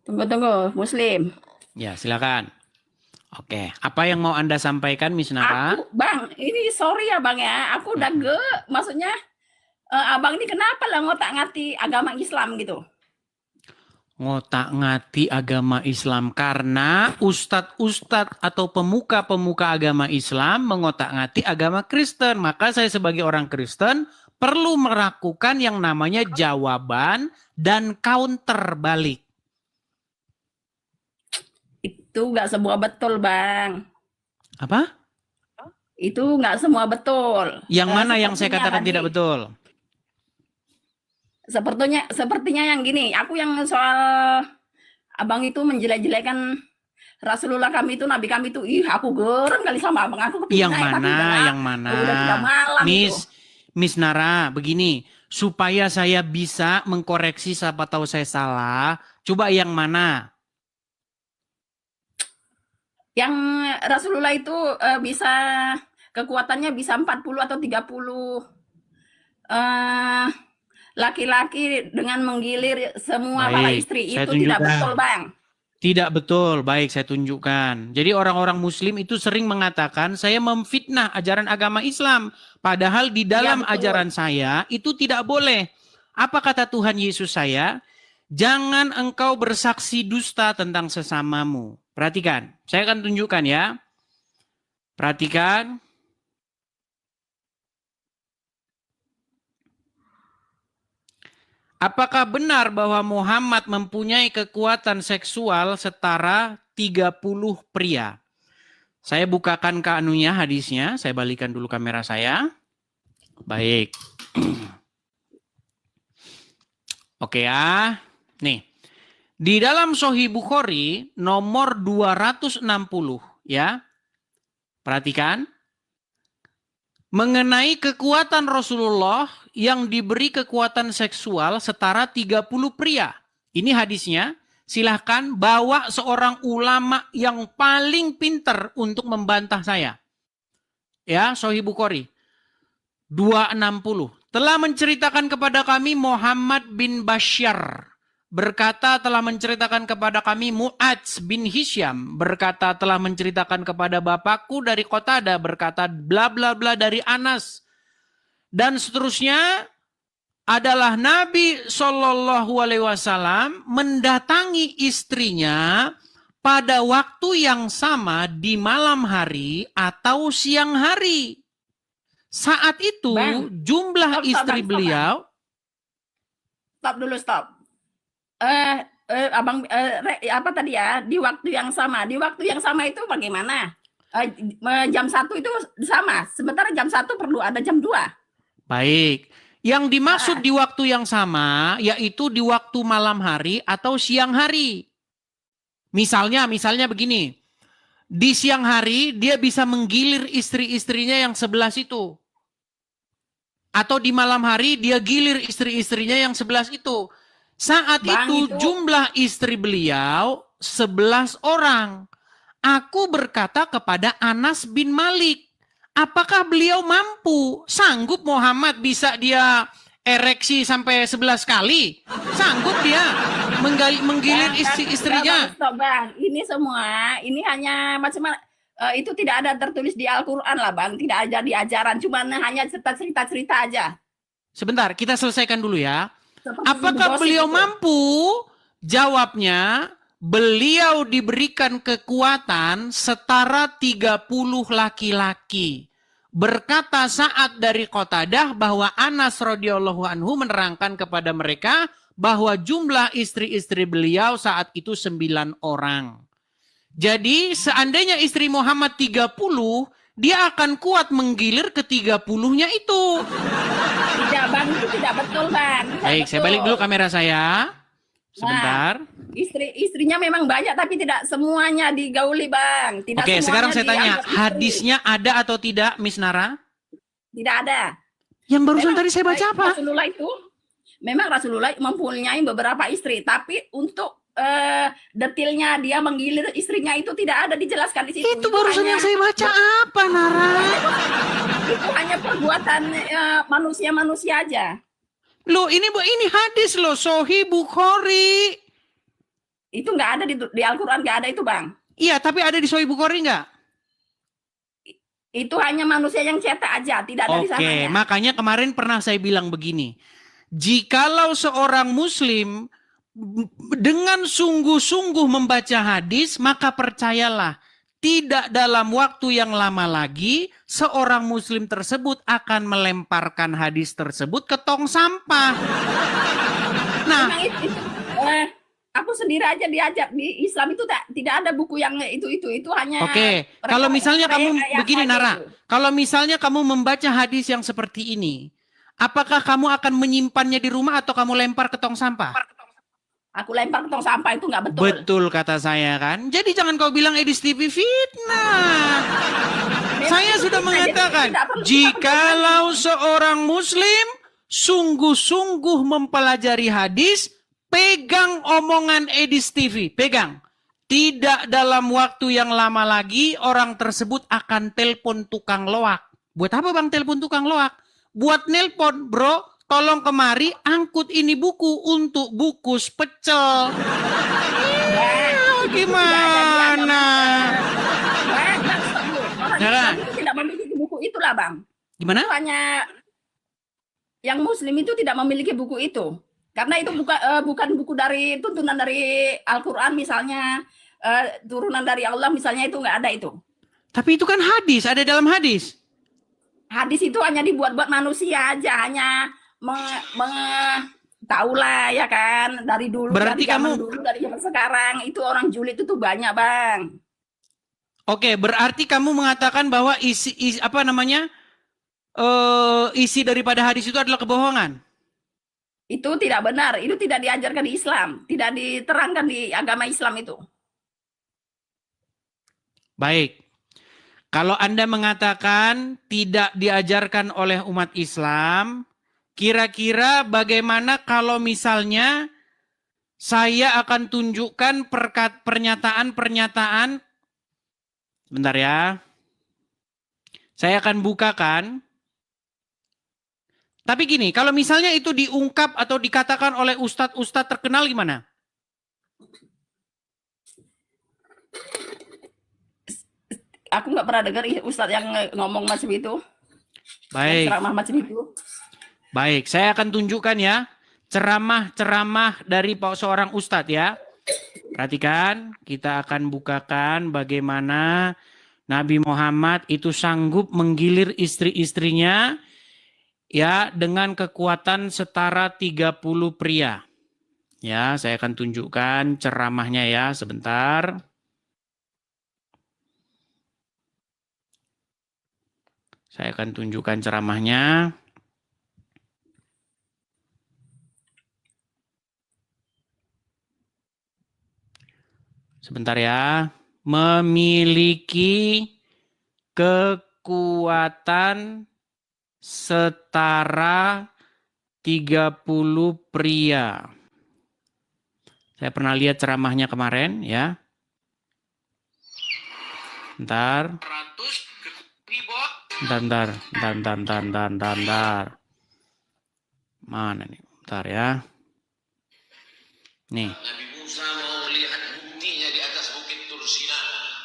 Tunggu, Muslim. Ya, silakan. Oke, apa yang mau Anda sampaikan, Miss Nara? Bang, ini sorry ya Bang ya, aku udah maksudnya Abang ini kenapa lah ngotak-ngatik agama Islam gitu? Ngotak-ngati agama Islam karena ustadz-ustadz atau pemuka-pemuka agama Islam mengotak-ngati agama Kristen. Maka saya sebagai orang Kristen perlu melakukan yang namanya jawaban dan counter balik. Itu nggak semua betul Bang. Apa? Itu nggak semua betul. Yang mana yang saya katakan tadi, tidak betul? Sepertinya yang gini, aku yang soal Abang itu menjelek-jelekan Rasulullah kami itu, Nabi kami itu, aku gerem kali sama Abang. Aku Yang mana? Udah tidak malam Miss Nara, begini, supaya saya bisa mengkoreksi siapa tahu saya salah, coba yang mana? Yang Rasulullah itu bisa kekuatannya bisa 40 atau 30 laki-laki dengan menggilir semua para istri itu tidak betul Bang. Tidak betul. Baik, saya tunjukkan. Jadi orang-orang muslim itu sering mengatakan saya memfitnah ajaran agama Islam. Padahal di dalam betul. ajaran saya itu tidak boleh. Apa kata Tuhan Yesus saya? Jangan engkau bersaksi dusta tentang sesamamu. Perhatikan. Saya akan tunjukkan ya. Perhatikan. Apakah benar bahwa Muhammad mempunyai kekuatan seksual setara 30 pria? Saya bukakan ke anunya hadisnya. Saya balikan dulu kamera saya. Baik. Oke ya. Nih. Di dalam Sahih Bukhari nomor 260 ya. Perhatikan. Mengenai kekuatan Rasulullah yang diberi kekuatan seksual setara 30 pria. Ini hadisnya. Silahkan bawa seorang ulama yang paling pintar untuk membantah saya. Ya, Sahih Bukhari 260. Telah menceritakan kepada kami Muhammad bin Bashar. Berkata telah menceritakan kepada kami Mu'adz bin Hisyam. Berkata telah menceritakan kepada bapakku dari Qatadah. Berkata bla bla bla dari Anas. Dan seterusnya adalah Nabi SAW mendatangi istrinya pada waktu yang sama di malam hari atau siang hari. Saat itu Bang, jumlah stop, istri Bang. beliau. Stop dulu, stop. Abang, apa tadi ya? Di waktu yang sama. Di waktu yang sama itu bagaimana? Jam 1 itu sama. Sementara jam 1 perlu ada jam 2. Baik. Yang dimaksud di waktu yang sama yaitu di waktu malam hari atau siang hari. Misalnya begini. Di siang hari dia bisa menggilir istri-istrinya yang 11 itu. Atau di malam hari dia gilir istri-istrinya yang 11 itu. Saat itu jumlah istri beliau 11 orang. Aku berkata kepada Anas bin Malik, apakah beliau mampu? Sanggup Muhammad bisa dia ereksi sampai 11 kali? Sanggup dia menggilir istri-istrinya? Stop, Bang. Ini semua, ini hanya macam-macam. Itu tidak ada tertulis di Al-Quran lah, Bang. Tidak ada di ajaran. Cuma hanya cerita-cerita aja. Sebentar, kita selesaikan dulu ya. Seperti Apakah beliau mampu? Jawabnya, beliau diberikan kekuatan setara 30 laki-laki. Berkata Sa'ad dari Qatadah bahwa Anas radhiyallahu anhu menerangkan kepada mereka bahwa jumlah istri-istri beliau saat itu 9 orang. Jadi seandainya istri Muhammad 30, dia akan kuat menggilir ke 30-nya itu. Tidak, Bang, itu tidak betul, Bang. Tidak Baik, betul. saya balik dulu kamera saya. Sebentar. Istrinya memang banyak, tapi tidak semuanya digauli, Bang. Tidak Oke, semuanya sekarang saya tanya, dianggap istri. hadisnya ada atau tidak, Miss Nara? Tidak ada. Yang barusan Memang tadi saya baca apa? Rasulullah itu, memang Rasulullah mempunyai beberapa istri, tapi untuk detailnya dia menggilir istrinya itu tidak ada dijelaskan di situ. Itu barusan yang saya baca apa, Nara? Itu hanya perbuatan manusia-manusia aja. Loh, ini hadis loh, Sahih Bukhari. Itu nggak ada di Al-Quran, nggak ada itu, Bang. Iya, tapi ada di Sahih Bukhari nggak? Itu hanya manusia yang cetak aja, tidak ada di sana. Oke, makanya kemarin pernah saya bilang begini. Jikalau seorang muslim dengan sungguh-sungguh membaca hadis, maka percayalah, tidak dalam waktu yang lama lagi, seorang muslim tersebut akan melemparkan hadis tersebut ke tong sampah. Nah, Memang itu aku sendiri aja diajak di Islam itu tidak ada buku yang itu hanya. oke. Kalau misalnya kamu begini, Nara, Itu. kalau misalnya kamu membaca hadis yang seperti ini, apakah kamu akan menyimpannya di rumah atau kamu lempar ke tong sampah? Aku lempar ke tong sampah, itu nggak betul. Betul kata saya kan. Jadi jangan kau bilang Edis TV fitnah. Saya sudah mengatakan, jikalau seorang muslim sungguh-sungguh mempelajari hadis, pegang omongan Edis TV, pegang. Tidak dalam waktu yang lama lagi orang tersebut akan telepon tukang loak. Buat apa Bang telepon tukang loak? Buat nelpon, bro, tolong kemari angkut ini buku untuk bukus pecel. Gimana? Orang Nah. Islam itu tidak memiliki buku itulah, Bang. Gimana? Itu hanya yang Muslim itu tidak memiliki buku itu. Karena itu bukan buku dari tuntunan dari Al-Quran misalnya, turunan dari Allah misalnya, itu nggak ada itu. Tapi itu kan hadis, ada dalam hadis. Hadis itu hanya dibuat-buat manusia aja, hanya tahulah ya kan, dari dulu, Berarti dari zaman kamu- dulu, dari zaman sekarang itu orang julid itu banyak, Bang. Oke, berarti kamu mengatakan bahwa isi apa namanya? Isi daripada hadis itu adalah kebohongan. Itu tidak benar, itu tidak diajarkan di Islam, tidak diterangkan di agama Islam itu. Baik. Kalau Anda mengatakan tidak diajarkan oleh umat Islam, kira-kira bagaimana kalau misalnya saya akan tunjukkan pernyataan-pernyataan, bentar ya, saya akan bukakan. Tapi gini, kalau misalnya itu diungkap atau dikatakan oleh ustadz-ustadz terkenal gimana? Aku nggak pernah dengar ustadz yang ngomong macam itu, yang Baik. ceramah macam itu. Baik, saya akan tunjukkan ya ceramah-ceramah dari seorang ustadz ya. Perhatikan, kita akan bukakan bagaimana Nabi Muhammad itu sanggup menggilir istri-istrinya ya dengan kekuatan setara 30 pria. Ya, saya akan tunjukkan ceramahnya ya sebentar. Saya akan tunjukkan ceramahnya. Sebentar ya. Memiliki kekuatan setara 30 pria. Saya pernah lihat ceramahnya kemarin ya. Bentar. Bentar. Mana nih? Bentar ya. Nih. Nabi Musa mau lihat buktinya di atas bukit Tursina.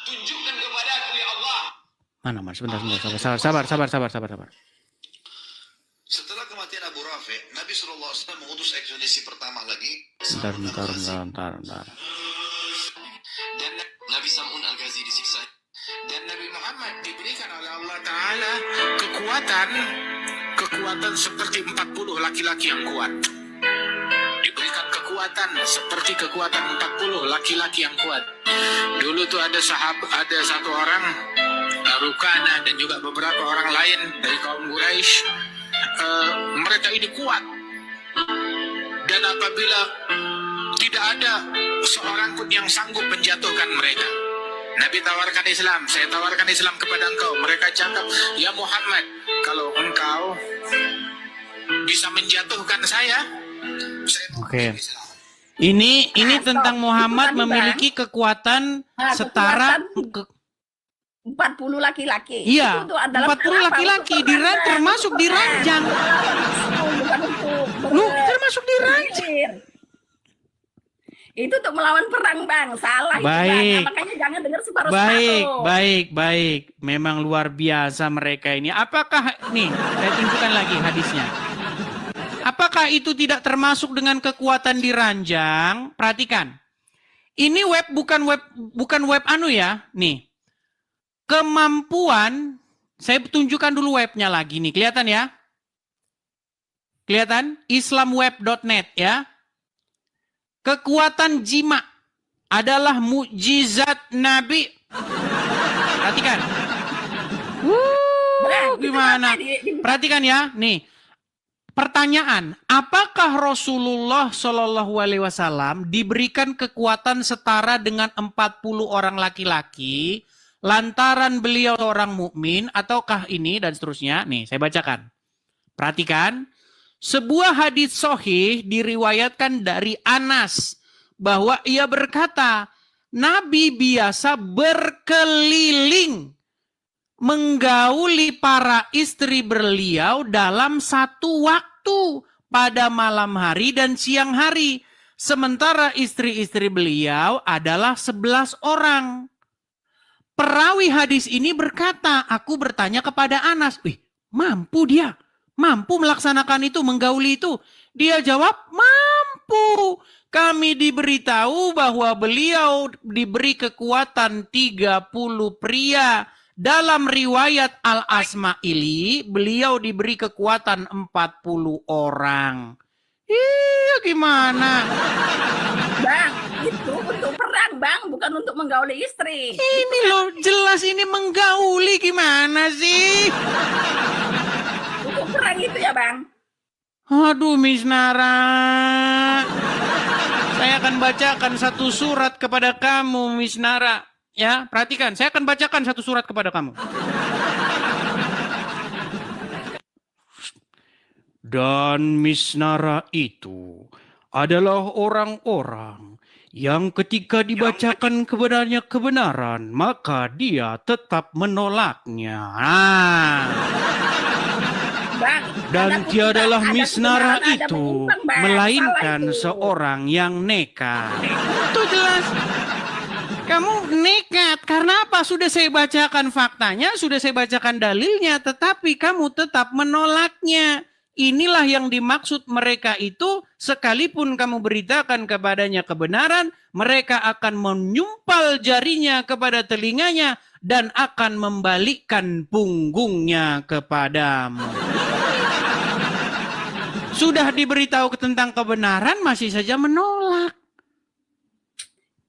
Tunjukkan kepadaku ya Allah. Mana? Sabar. Setelah kematian Abu Rafi, Nabi SAW mengutus ekspedisi pertama lagi. Bentar. Dan Nabi Sam'un Al-Ghazi disiksa. Dan Nabi Muhammad diberikan oleh Allah Ta'ala kekuatan seperti 40 laki-laki yang kuat. Diberikan kekuatan seperti kekuatan 40 laki-laki yang kuat. Dulu tuh ada satu orang, Rukana dan juga beberapa orang lain dari kaum Quraisy. Mereka ini kuat. Dan apabila tidak ada seorang pun yang sanggup menjatuhkan mereka, Nabi tawarkan Islam, saya tawarkan Islam kepada engkau. Mereka cakap, ya Muhammad, kalau engkau bisa menjatuhkan saya mau Oke. Islam. Ini tentang Muhammad memiliki kekuatan setara 40 laki-laki. iya, Itu adalah 40 laki-laki termasuk diranjang. Bukan untuk Lu termasuk diranjang. bergilir. Itu untuk melawan perang, Bang. Salah itu, Bang. Baik. Makanya jangan dengar separuh-separuh. Baik. Memang luar biasa mereka ini. Apakah nih, saya tunjukkan lagi hadisnya. Apakah itu tidak termasuk dengan kekuatan diranjang? Perhatikan. Ini bukan web anu ya. Nih. Kemampuan, saya tunjukkan dulu webnya lagi nih. Kelihatan ya? Kelihatan? Islamweb.net ya. Kekuatan jima adalah mukjizat Nabi. Perhatikan. Gimana? Perhatikan ya. Nih. Pertanyaan, apakah Rasulullah Shallallahu Alaihi Wasallam diberikan kekuatan setara dengan 40 orang laki-laki lantaran beliau seorang mukmin ataukah ini dan seterusnya? Nih, saya bacakan. Perhatikan. Sebuah hadis sahih diriwayatkan dari Anas bahwa ia berkata, Nabi biasa berkeliling menggauli para istri beliau dalam satu waktu pada malam hari dan siang hari Sementara istri-istri beliau adalah 11 orang. Perawi hadis ini berkata, aku bertanya kepada Anas, wih, mampu dia, mampu melaksanakan itu, menggauli itu. Dia jawab, mampu. Kami diberitahu bahwa beliau diberi kekuatan 30 pria. Dalam riwayat Al-Asma'ili, beliau diberi kekuatan 40 orang. Iya, gimana? Bang, itu untuk perang, Bang, bukan untuk menggauli istri. Ini loh, jelas ini menggauli, gimana sih? Untuk perang itu ya, Bang. Aduh, Miss Nara. Saya akan bacakan satu surat kepada kamu, Miss Nara. Ya, perhatikan. Saya akan bacakan satu surat kepada kamu. Dan Miss Nara itu adalah orang-orang yang ketika dibacakan kebenaran, maka dia tetap menolaknya. Bang, Dan ada tiadalah kebenaran, Miss ada Nara kebenaran, ada itu penyimpang, Bang. melainkan Salah itu. seorang yang nekat. Itu jelas. Kamu nekat. Karena apa? Sudah saya bacakan faktanya, sudah saya bacakan dalilnya, tetapi kamu tetap menolaknya. Inilah yang dimaksud mereka itu, sekalipun kamu beritakan kepadanya kebenaran, mereka akan menyumpal jarinya kepada telinganya dan akan membalikkan punggungnya kepadamu. Sudah diberitahu tentang kebenaran, masih saja menolak.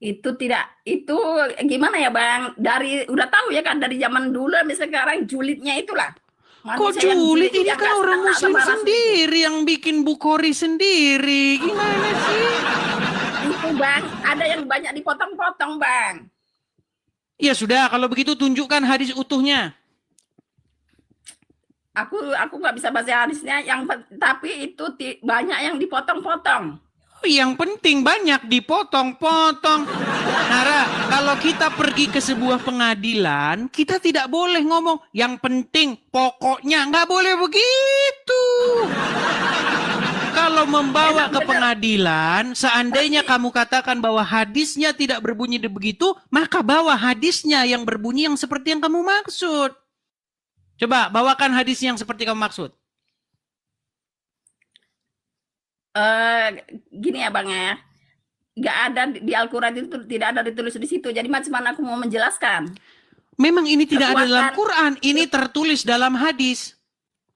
Itu tidak, itu gimana ya, Bang? Udah tahu ya kan, dari zaman dulu sampai sekarang julidnya itulah. Kok Manusia yang julid? Ini yang kan nggak orang senang muslim sama ras sendiri yang bikin Bukhari sendiri. Gimana sih? Itu, Bang, ada yang banyak dipotong-potong, Bang. Ya sudah, kalau begitu tunjukkan hadis utuhnya. Aku nggak bisa baca hadisnya, tapi itu banyak yang dipotong-potong. Yang penting banyak dipotong-potong. Nara, kalau kita pergi ke sebuah pengadilan, kita tidak boleh ngomong yang penting, pokoknya. Nggak boleh begitu. Kalau membawa ke pengadilan, seandainya kamu katakan bahwa hadisnya tidak berbunyi begitu, maka bawa hadisnya yang berbunyi yang seperti yang kamu maksud. Coba bawakan hadis yang seperti kamu maksud. Gini ya, Bang ya, nggak ada di Al-Quran itu, tidak ada ditulis di situ. Jadi macam mana aku mau menjelaskan? Memang ini tidak ada dalam Kekuatan. Quran, ini tertulis dalam hadis.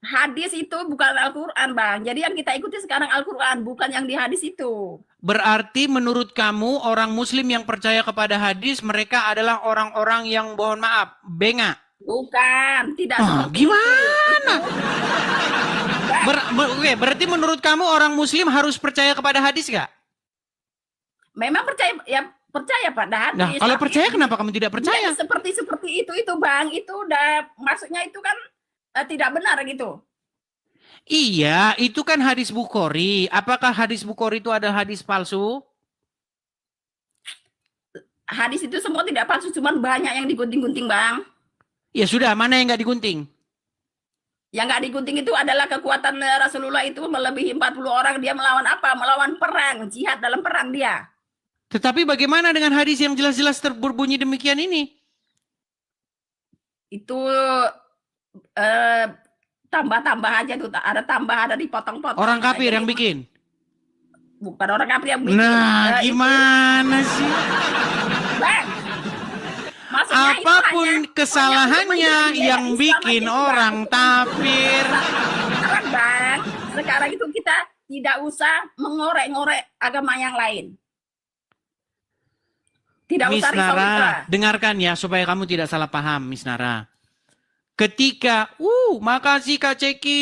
Hadis itu bukan Al-Quran, Bang. Jadi yang kita ikuti sekarang Al-Quran, bukan yang di hadis itu. Berarti menurut kamu orang muslim yang percaya kepada hadis, mereka adalah orang-orang yang, mohon maaf, bengak. Bukan, tidak seperti Gimana? itu. Oke, berarti menurut kamu orang muslim harus percaya kepada hadis gak? Memang percaya pada hadis. Nah, kalau tapi percaya kenapa kamu tidak percaya? ya, seperti itu, Bang. Itu udah maksudnya itu kan tidak benar gitu. Iya, itu kan hadis Bukhari. Apakah hadis Bukhari itu adalah hadis palsu? Hadis itu semua tidak palsu, cuman banyak yang digunting-gunting, Bang. Ya sudah, mana yang nggak digunting? Yang nggak digunting itu adalah kekuatan Rasulullah itu melebihi 40 orang. Dia melawan apa? Melawan perang, jihad dalam perang dia. Tetapi bagaimana dengan hadis yang jelas-jelas berbunyi demikian ini? Itu tambah-tambah aja tuh, ada tambah, ada dipotong-potong. Orang kafir Jadi, yang bikin? bukan orang kafir yang bikin. Nah, gimana sih? Bang, maksudnya itu Apapun hanya kesalahannya orang yang Islam bikin aja, orang Bang. kafir. Sekarang, Bang, sekarang itu kita tidak usah mengorek-ngorek agama yang lain. Tidak Miss usah risau-risau. Nara, dengarkan ya supaya kamu tidak salah paham, Miss Nara. Ketika, makasih Kak Ceki,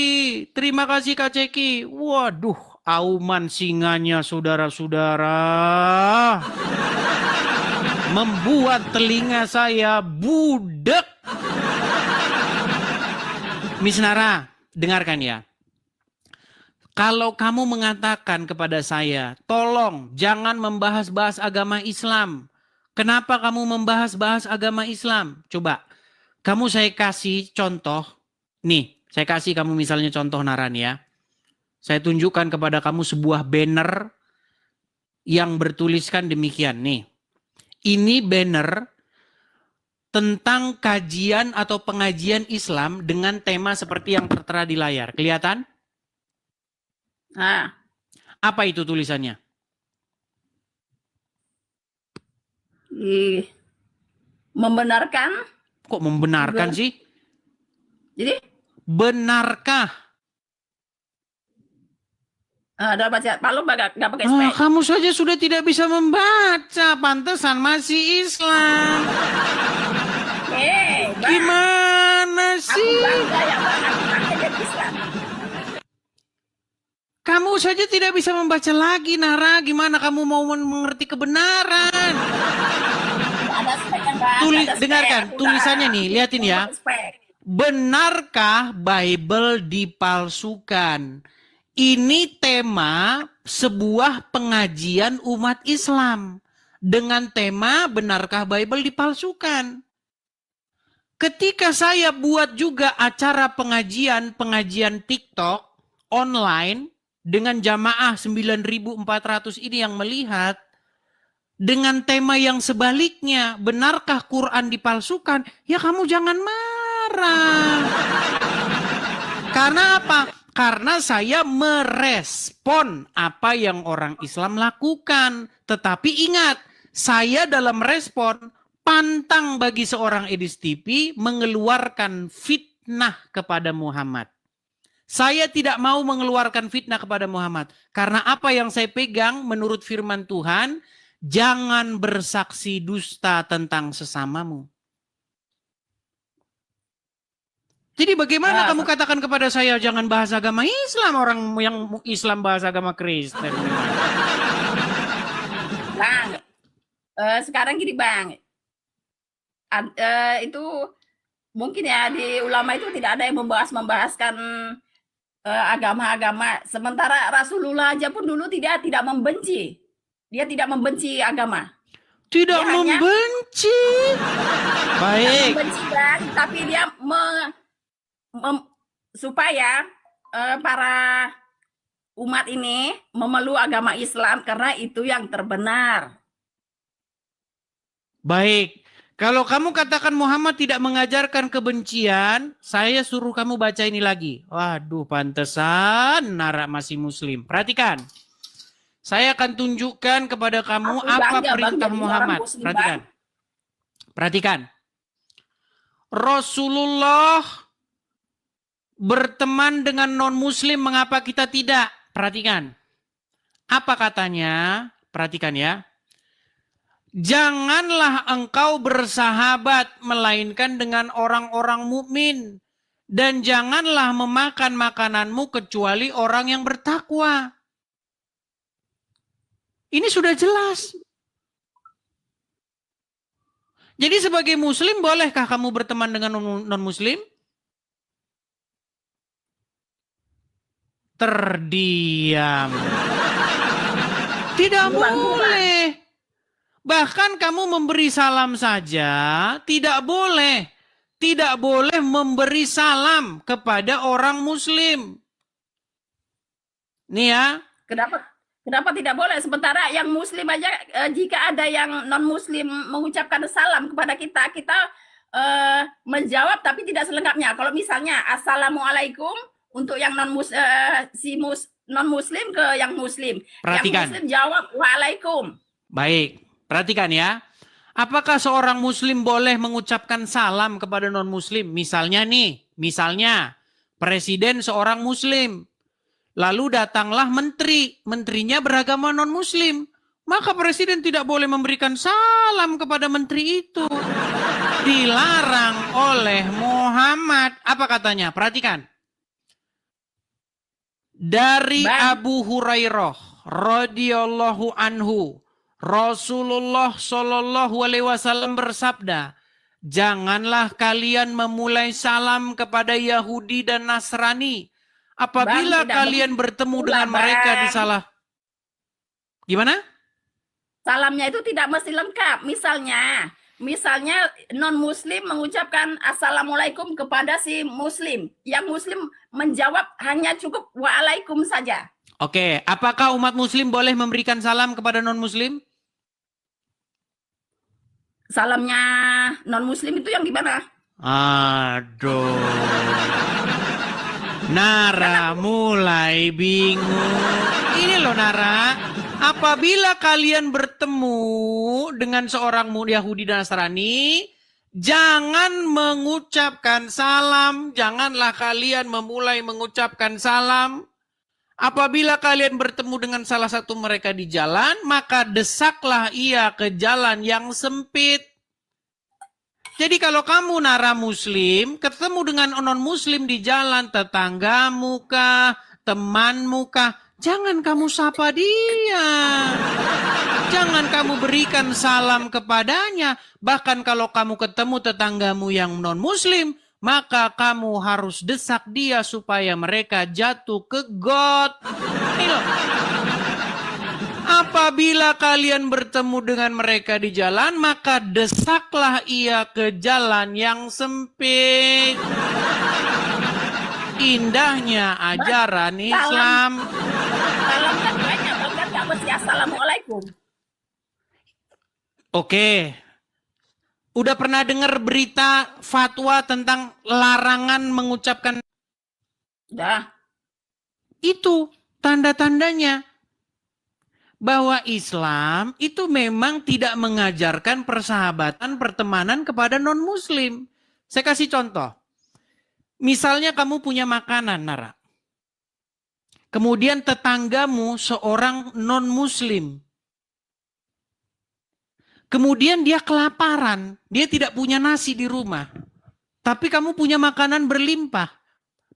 terima kasih Kak Ceki. Waduh, auman singanya saudara-saudara. Membuat telinga saya budek. Miss Nara, dengarkan ya. Kalau kamu mengatakan kepada saya, tolong jangan membahas-bahas agama Islam. Kenapa kamu membahas-bahas agama Islam? Coba, saya kasih contoh. Nih, saya kasih kamu misalnya contoh Naran ya. Saya tunjukkan kepada kamu sebuah banner yang bertuliskan demikian nih. Ini banner tentang kajian atau pengajian Islam dengan tema seperti yang tertera di layar. Kelihatan? Nah, Apa itu tulisannya? membenarkan. Kok membenarkan sih? Jadi, Benarkah? udah baca. Pak lu nggak pakai spek. Kamu saja sudah tidak bisa membaca. Pantesan masih Islam. Bang, Gimana aku sih? bangga ya Bang, aku pakai jadi Islam. Kamu saja tidak bisa membaca lagi, Nara. Gimana kamu mau mengerti kebenaran? Ada speknya Bang. ada spek. Dengarkan, Aku tulisannya udah- nih, liatin ya. aku spek. Benarkah Bible dipalsukan? Ini tema sebuah pengajian umat Islam. Dengan tema benarkah Bible dipalsukan? Ketika saya buat juga acara pengajian TikTok online dengan jamaah 9.400 ini yang melihat, dengan tema yang sebaliknya, benarkah Quran dipalsukan? Ya kamu jangan marah. Karena apa? Karena saya merespon apa yang orang Islam lakukan. Tetapi ingat, saya dalam respon pantang bagi seorang Edis TV mengeluarkan fitnah kepada Muhammad. Saya tidak mau mengeluarkan fitnah kepada Muhammad. Karena apa yang saya pegang menurut firman Tuhan, jangan bersaksi dusta tentang sesamamu. Jadi bagaimana kamu katakan kepada saya jangan bahas agama Islam, orang yang Islam bahas agama Kristen? Bang, sekarang gini Bang, itu mungkin ya di ulama itu tidak ada yang membahaskan agama-agama. Sementara Rasulullah aja pun dulu tidak membenci. Dia tidak membenci agama. Tidak Dia hanya membenci. Baik. membenci Bang, tapi dia supaya para umat ini memeluk agama Islam karena itu yang terbenar. Baik. Kalau kamu katakan Muhammad tidak mengajarkan kebencian, saya suruh kamu baca ini lagi. Waduh, pantesan Nara masih muslim. Perhatikan. Saya akan tunjukkan kepada kamu Aku apa bangga, Bang, perintah jadi Muhammad. orang muslim, Perhatikan. Bang. Perhatikan. Rasulullah berteman dengan non-muslim, mengapa kita tidak? Perhatikan. Apa katanya? Perhatikan ya. Janganlah engkau bersahabat melainkan dengan orang-orang mukmin, dan janganlah memakan makananmu kecuali orang yang bertakwa. Ini sudah jelas. Jadi sebagai muslim bolehkah kamu berteman dengan non-muslim? Terdiam. Tidak boleh. Bahkan kamu memberi salam saja tidak boleh. Tidak boleh memberi salam kepada orang muslim. Nih ya. Kenapa tidak boleh? Sementara yang muslim aja jika ada yang non muslim mengucapkan salam kepada kita, kita menjawab tapi tidak selengkapnya. Kalau misalnya assalamualaikum untuk yang non muslim ke yang muslim. Perhatikan. Yang muslim jawab waalaikum. Baik, perhatikan ya. Apakah seorang muslim boleh mengucapkan salam kepada non muslim? Misalnya presiden seorang muslim. Lalu datanglah menterinya beragama non-muslim. Maka presiden tidak boleh memberikan salam kepada menteri itu. Dilarang oleh Muhammad. Apa katanya? Perhatikan. Dari Abu Hurairah radhiyallahu anhu, Rasulullah Shallallahu alaihi wasallam bersabda, janganlah kalian memulai salam kepada Yahudi dan Nasrani apabila kalian bertemu dengan mereka di salah. Gimana? Salamnya itu tidak mesti lengkap. Misalnya non-muslim mengucapkan assalamualaikum kepada si muslim. Yang muslim menjawab hanya cukup waalaikum saja. Oke, apakah umat muslim boleh memberikan salam kepada non-muslim? Salamnya non-muslim itu yang gimana? Aduh. Nara mulai bingung. Ini loh Nara, apabila kalian bertemu dengan seorang Yahudi dan Nasrani, jangan mengucapkan salam, janganlah kalian memulai mengucapkan salam. Apabila kalian bertemu dengan salah satu mereka di jalan, maka desaklah ia ke jalan yang sempit. Jadi kalau kamu Nara muslim, ketemu dengan non-muslim di jalan, tetanggamu kah, temanmu kah, jangan kamu sapa dia. Jangan kamu berikan salam kepadanya. Bahkan kalau kamu ketemu tetanggamu yang non-muslim, maka kamu harus desak dia supaya mereka jatuh ke got. Ini loh. Apabila kalian bertemu dengan mereka di jalan, maka desaklah ia ke jalan yang sempit. Indahnya ajaran Islam. Salam kan banyak, kan nggak mesti assalamualaikum. Oke. Udah pernah dengar berita fatwa tentang larangan mengucapkan? Dah. Itu tanda-tandanya. Bahwa Islam itu memang tidak mengajarkan persahabatan, pertemanan kepada non-muslim. Saya kasih contoh. Misalnya kamu punya makanan, Nara. Kemudian tetanggamu seorang non-muslim. Kemudian dia kelaparan. Dia tidak punya nasi di rumah. Tapi kamu punya makanan berlimpah.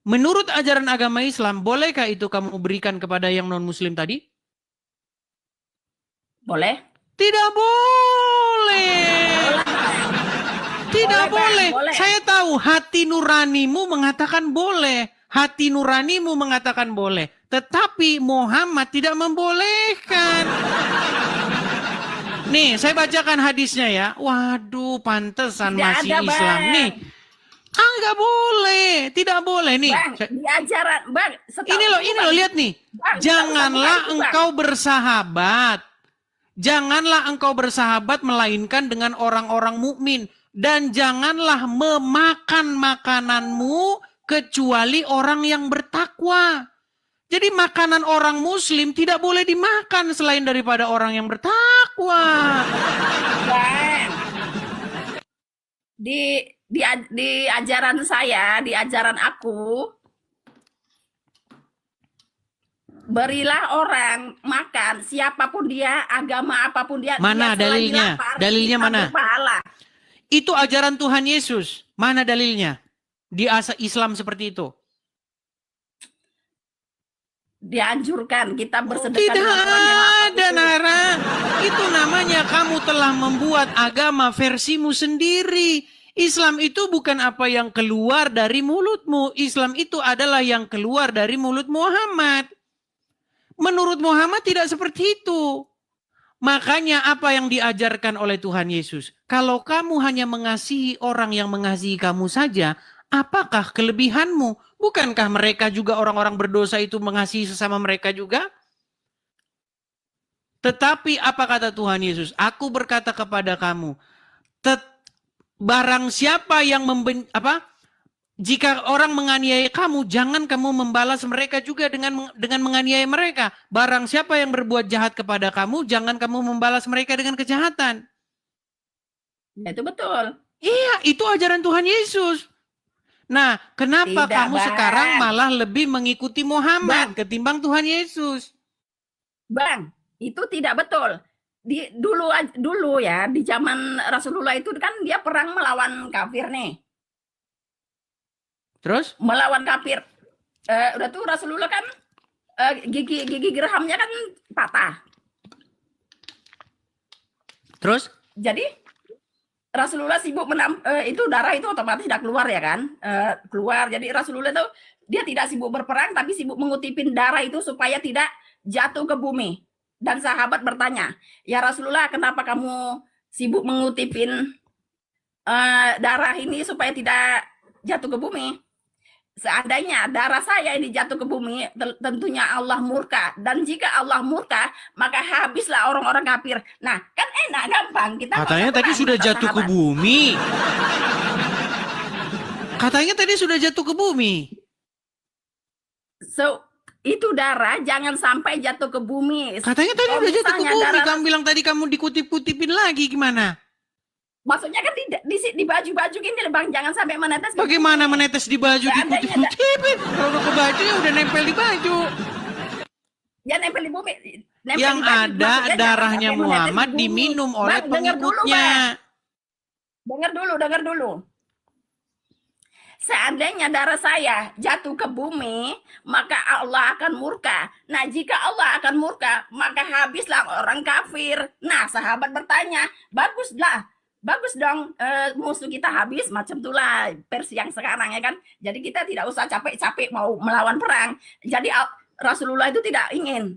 Menurut ajaran agama Islam, bolehkah itu kamu berikan kepada yang non-muslim tadi? Boleh? Tidak boleh. Tidak boleh. Saya tahu hati nuranimu mengatakan boleh. Hati nuranimu mengatakan boleh. Tetapi Muhammad tidak membolehkan. Nih, saya bacakan hadisnya ya. Waduh, pantesan masih Islam. Nih. Nggak boleh. Tidak boleh nih. Bang, di ajaran, Bang. Ini loh, lihat nih. Bang, Janganlah Bang. engkau bersahabat. Janganlah engkau bersahabat melainkan dengan orang-orang mukmin, dan janganlah memakan makananmu kecuali orang yang bertakwa. Jadi makanan orang muslim tidak boleh dimakan selain daripada orang yang bertakwa. Bang. Di ajaran saya, di ajaran aku, berilah orang makan, siapapun dia, agama apapun dia. Mana dia dalilnya? lapar, Dalilnya kita mana? berpahala. Itu ajaran Tuhan Yesus. Mana dalilnya? Di Islam seperti itu. Dianjurkan kita bersedekah Tidak dengan orang yang lapar ada, itu. Nara. Itu namanya kamu telah membuat agama versimu sendiri. Islam itu bukan apa yang keluar dari mulutmu. Islam itu adalah yang keluar dari mulut Muhammad. Menurut Muhammad tidak seperti itu. Makanya apa yang diajarkan oleh Tuhan Yesus? Kalau kamu hanya mengasihi orang yang mengasihi kamu saja, apakah kelebihanmu? Bukankah mereka juga orang-orang berdosa itu mengasihi sesama mereka juga? Tetapi apa kata Tuhan Yesus? Aku berkata kepada kamu, barang siapa yang jika orang menganiaya kamu, jangan kamu membalas mereka juga dengan menganiaya mereka. Barang siapa yang berbuat jahat kepada kamu, jangan kamu membalas mereka dengan kejahatan. Ya, itu betul. Iya, itu ajaran Tuhan Yesus. Nah, kenapa Tidak, kamu Bang. sekarang malah lebih mengikuti Muhammad ketimbang Tuhan Yesus? Bang, itu tidak betul. Dulu ya, di zaman Rasulullah itu kan dia perang melawan kafir nih. Terus? Melawan kafir. Udah tuh Rasulullah kan gigi gerhamnya kan patah. Terus? Jadi Rasulullah sibuk itu darah itu otomatis tidak keluar ya kan? Keluar. Jadi Rasulullah itu dia tidak sibuk berperang tapi sibuk mengutipin darah itu supaya tidak jatuh ke bumi. Dan sahabat bertanya, "Ya Rasulullah, kenapa kamu sibuk mengutipin darah ini supaya tidak jatuh ke bumi?" seandainya darah saya ini jatuh ke bumi, tentunya Allah murka. Dan jika Allah murka, maka habislah orang-orang kafir. Nah, kan enak, gampang. Kita Katanya tadi sudah jatuh ke bumi. Katanya tadi sudah jatuh ke bumi. So, itu darah jangan sampai jatuh ke bumi. Katanya tadi Kalau udah jatuh ke misalnya bumi. darah- Kamu bilang tadi kamu dikutip-kutipin lagi gimana? Maksudnya kan di baju-baju gini Bang, jangan sampai menetes ke Bagaimana bumi. menetes di baju Seandainya dikutip-kutipin? Kalau udah ke baju ya udah nempel di baju. Ya nempel di bumi. Nempel Yang di baju. ada Maksudnya jangan darahnya sampai menetes Muhammad di bumi. diminum oleh Bang, dengar dulu, pengikutnya. Bang. Dengar dulu. Seandainya darah saya jatuh ke bumi, maka Allah akan murka. Nah, jika Allah akan murka, maka habislah orang kafir. Nah, sahabat bertanya, bagus dong, musuh kita habis, macam itulah versi yang sekarang ya kan. Jadi kita tidak usah capek-capek mau melawan perang. Jadi Rasulullah itu tidak ingin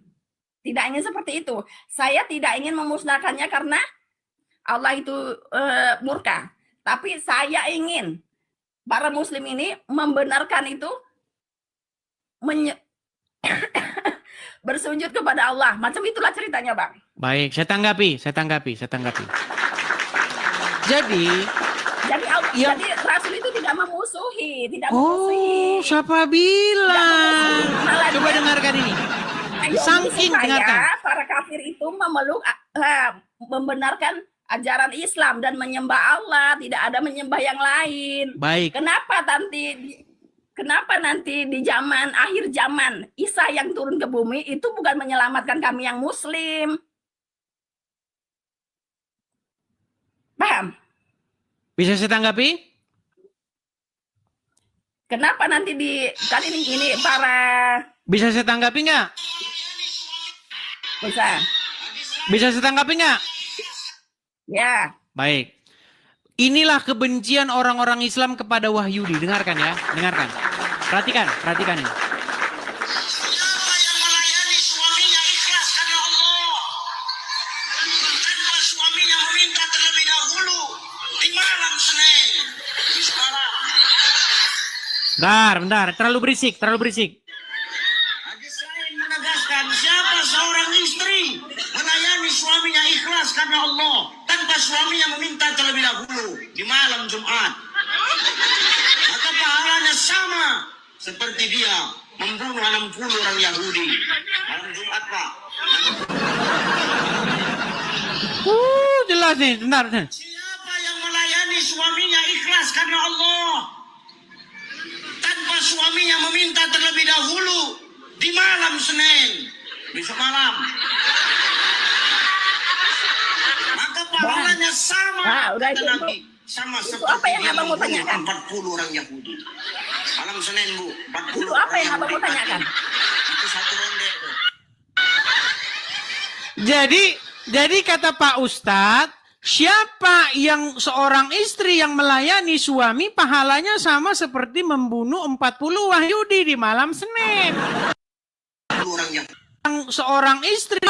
seperti itu. Saya tidak ingin memusnahkannya karena Allah itu murka. Tapi saya ingin para muslim ini membenarkan itu, bersujud kepada Allah. Macam itulah ceritanya, Bang. Baik, saya tanggapi. Jadi Ya. Jadi Rasul itu tidak memusuhi, Oh, siapa bilang? Malah Coba dia- dengarkan ini. Ayo, Saking supaya dengarkan. para kafir itu memeluk, membenarkan ajaran Islam dan menyembah Allah, tidak ada menyembah yang lain. Baik. Kenapa nanti di zaman akhir zaman Isa yang turun ke bumi itu bukan menyelamatkan kami yang muslim? Paham? Bisa saya tanggapi? Kenapa nanti kan ini para Bisa saya tanggapi nggak? Bisa saya tanggapi nggak? ya Baik. Inilah kebencian orang-orang Islam kepada Wahyudi. Dengarkan ya, dengarkan. Perhatikan ini. Siapa yang melayani suaminya ikhlas karena Allah, tanpa suaminya meminta terlebih dahulu di malam Senin, di semalam. Bentar, terlalu berisik. Hadis lain menegaskan siapa seorang istri melayani suaminya ikhlas karena Allah tanpa suaminya meminta terlebih dahulu di malam Jumat, maka pahalanya sama seperti dia membunuh 60 orang Yahudi malam Jumat, Pak. Jelas nih, bentar. Siapa yang melayani suaminya ikhlas karena Allah tanpa suaminya meminta terlebih dahulu di malam Senin, besok malam, maka pahalanya sama udah kata itu, Nabi, sama itu seperti apa yang dia abang mau membunuh tanyakan? 40 orang Yahudi malam Senin, Bu. 40 Itu apa yang orang abang mau Yahudi. tanyakan? Itu satu ronde, Bu. Jadi kata Pak Ustadz, siapa yang seorang istri yang melayani suami pahalanya sama seperti membunuh 40 Wahyudi di malam Senin. 40 orang Yahudi. Yang seorang istri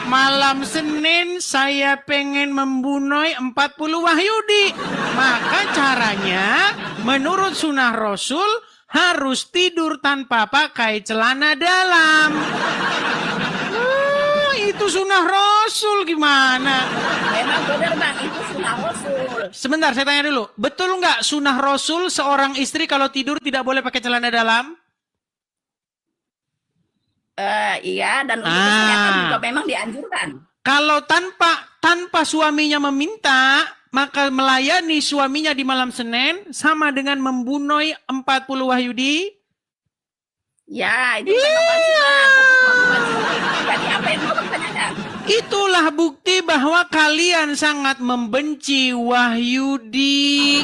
malam Senin saya pengen membunuh 40 Wahyudi. Maka caranya menurut sunnah Rasul harus tidur tanpa pakai celana dalam. Itu sunnah Rasul gimana? Memang benar Bang, itu sunnah Rasul. Sebentar, saya tanya dulu. Betul nggak sunnah Rasul seorang istri kalau tidur tidak boleh pakai celana dalam? Iya, dan untuk kesehatan juga memang dianjurkan. Kalau tanpa suaminya meminta, maka melayani suaminya di malam Senin sama dengan membunuh 40 Wahyudi. Ya, itu memang wajib, Bang. Jadi apa yang mau bertanyakan? Itulah bukti bahwa kalian sangat membenci Wahyudi.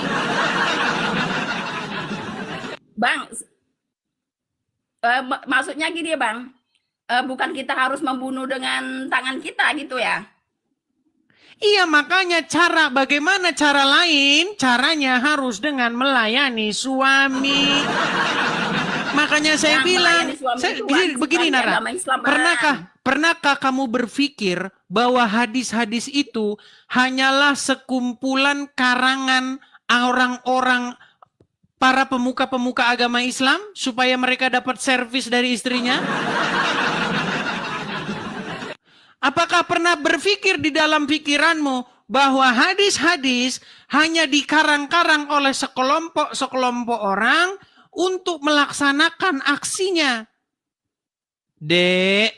Bang, maksudnya gini ya Bang, bukan kita harus membunuh dengan tangan kita gitu ya? Iya, makanya bagaimana cara lain? Caranya harus dengan melayani suami. Makanya saya Yang bilang, melayani suami itu wajib begini bagi Nara, agama Islam, Bang. pernahkah kamu berpikir bahwa hadis-hadis itu hanyalah sekumpulan karangan orang-orang para pemuka-pemuka agama Islam supaya mereka dapat servis dari istrinya? Apakah pernah berpikir di dalam pikiranmu bahwa hadis-hadis hanya dikarang-karang oleh sekelompok orang untuk melaksanakan aksinya? Dek,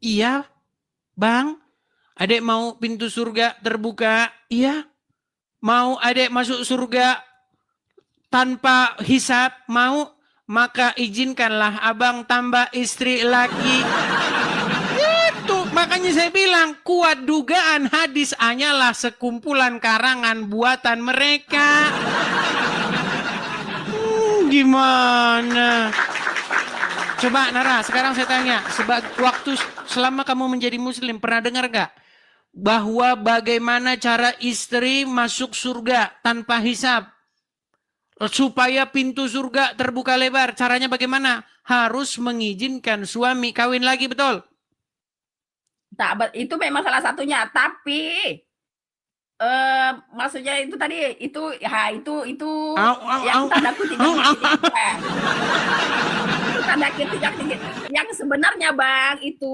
iya, Bang. Adek mau pintu surga terbuka? Iya. Mau adek masuk surga tanpa hisab? Mau? Maka izinkanlah abang tambah istri lagi. Itu makanya saya bilang kuat dugaan hadis hanyalah sekumpulan karangan buatan mereka. Gimana? Coba Nara, sekarang saya tanya, selama kamu menjadi muslim pernah dengar gak bahwa bagaimana cara istri masuk surga tanpa hisab? Supaya pintu surga terbuka lebar, caranya bagaimana? Harus mengizinkan suami kawin lagi, betul? Itu memang salah satunya, tapi maksudnya itu tadi itu yang tanda kutip itu tanda kutip yang sebenarnya Bang itu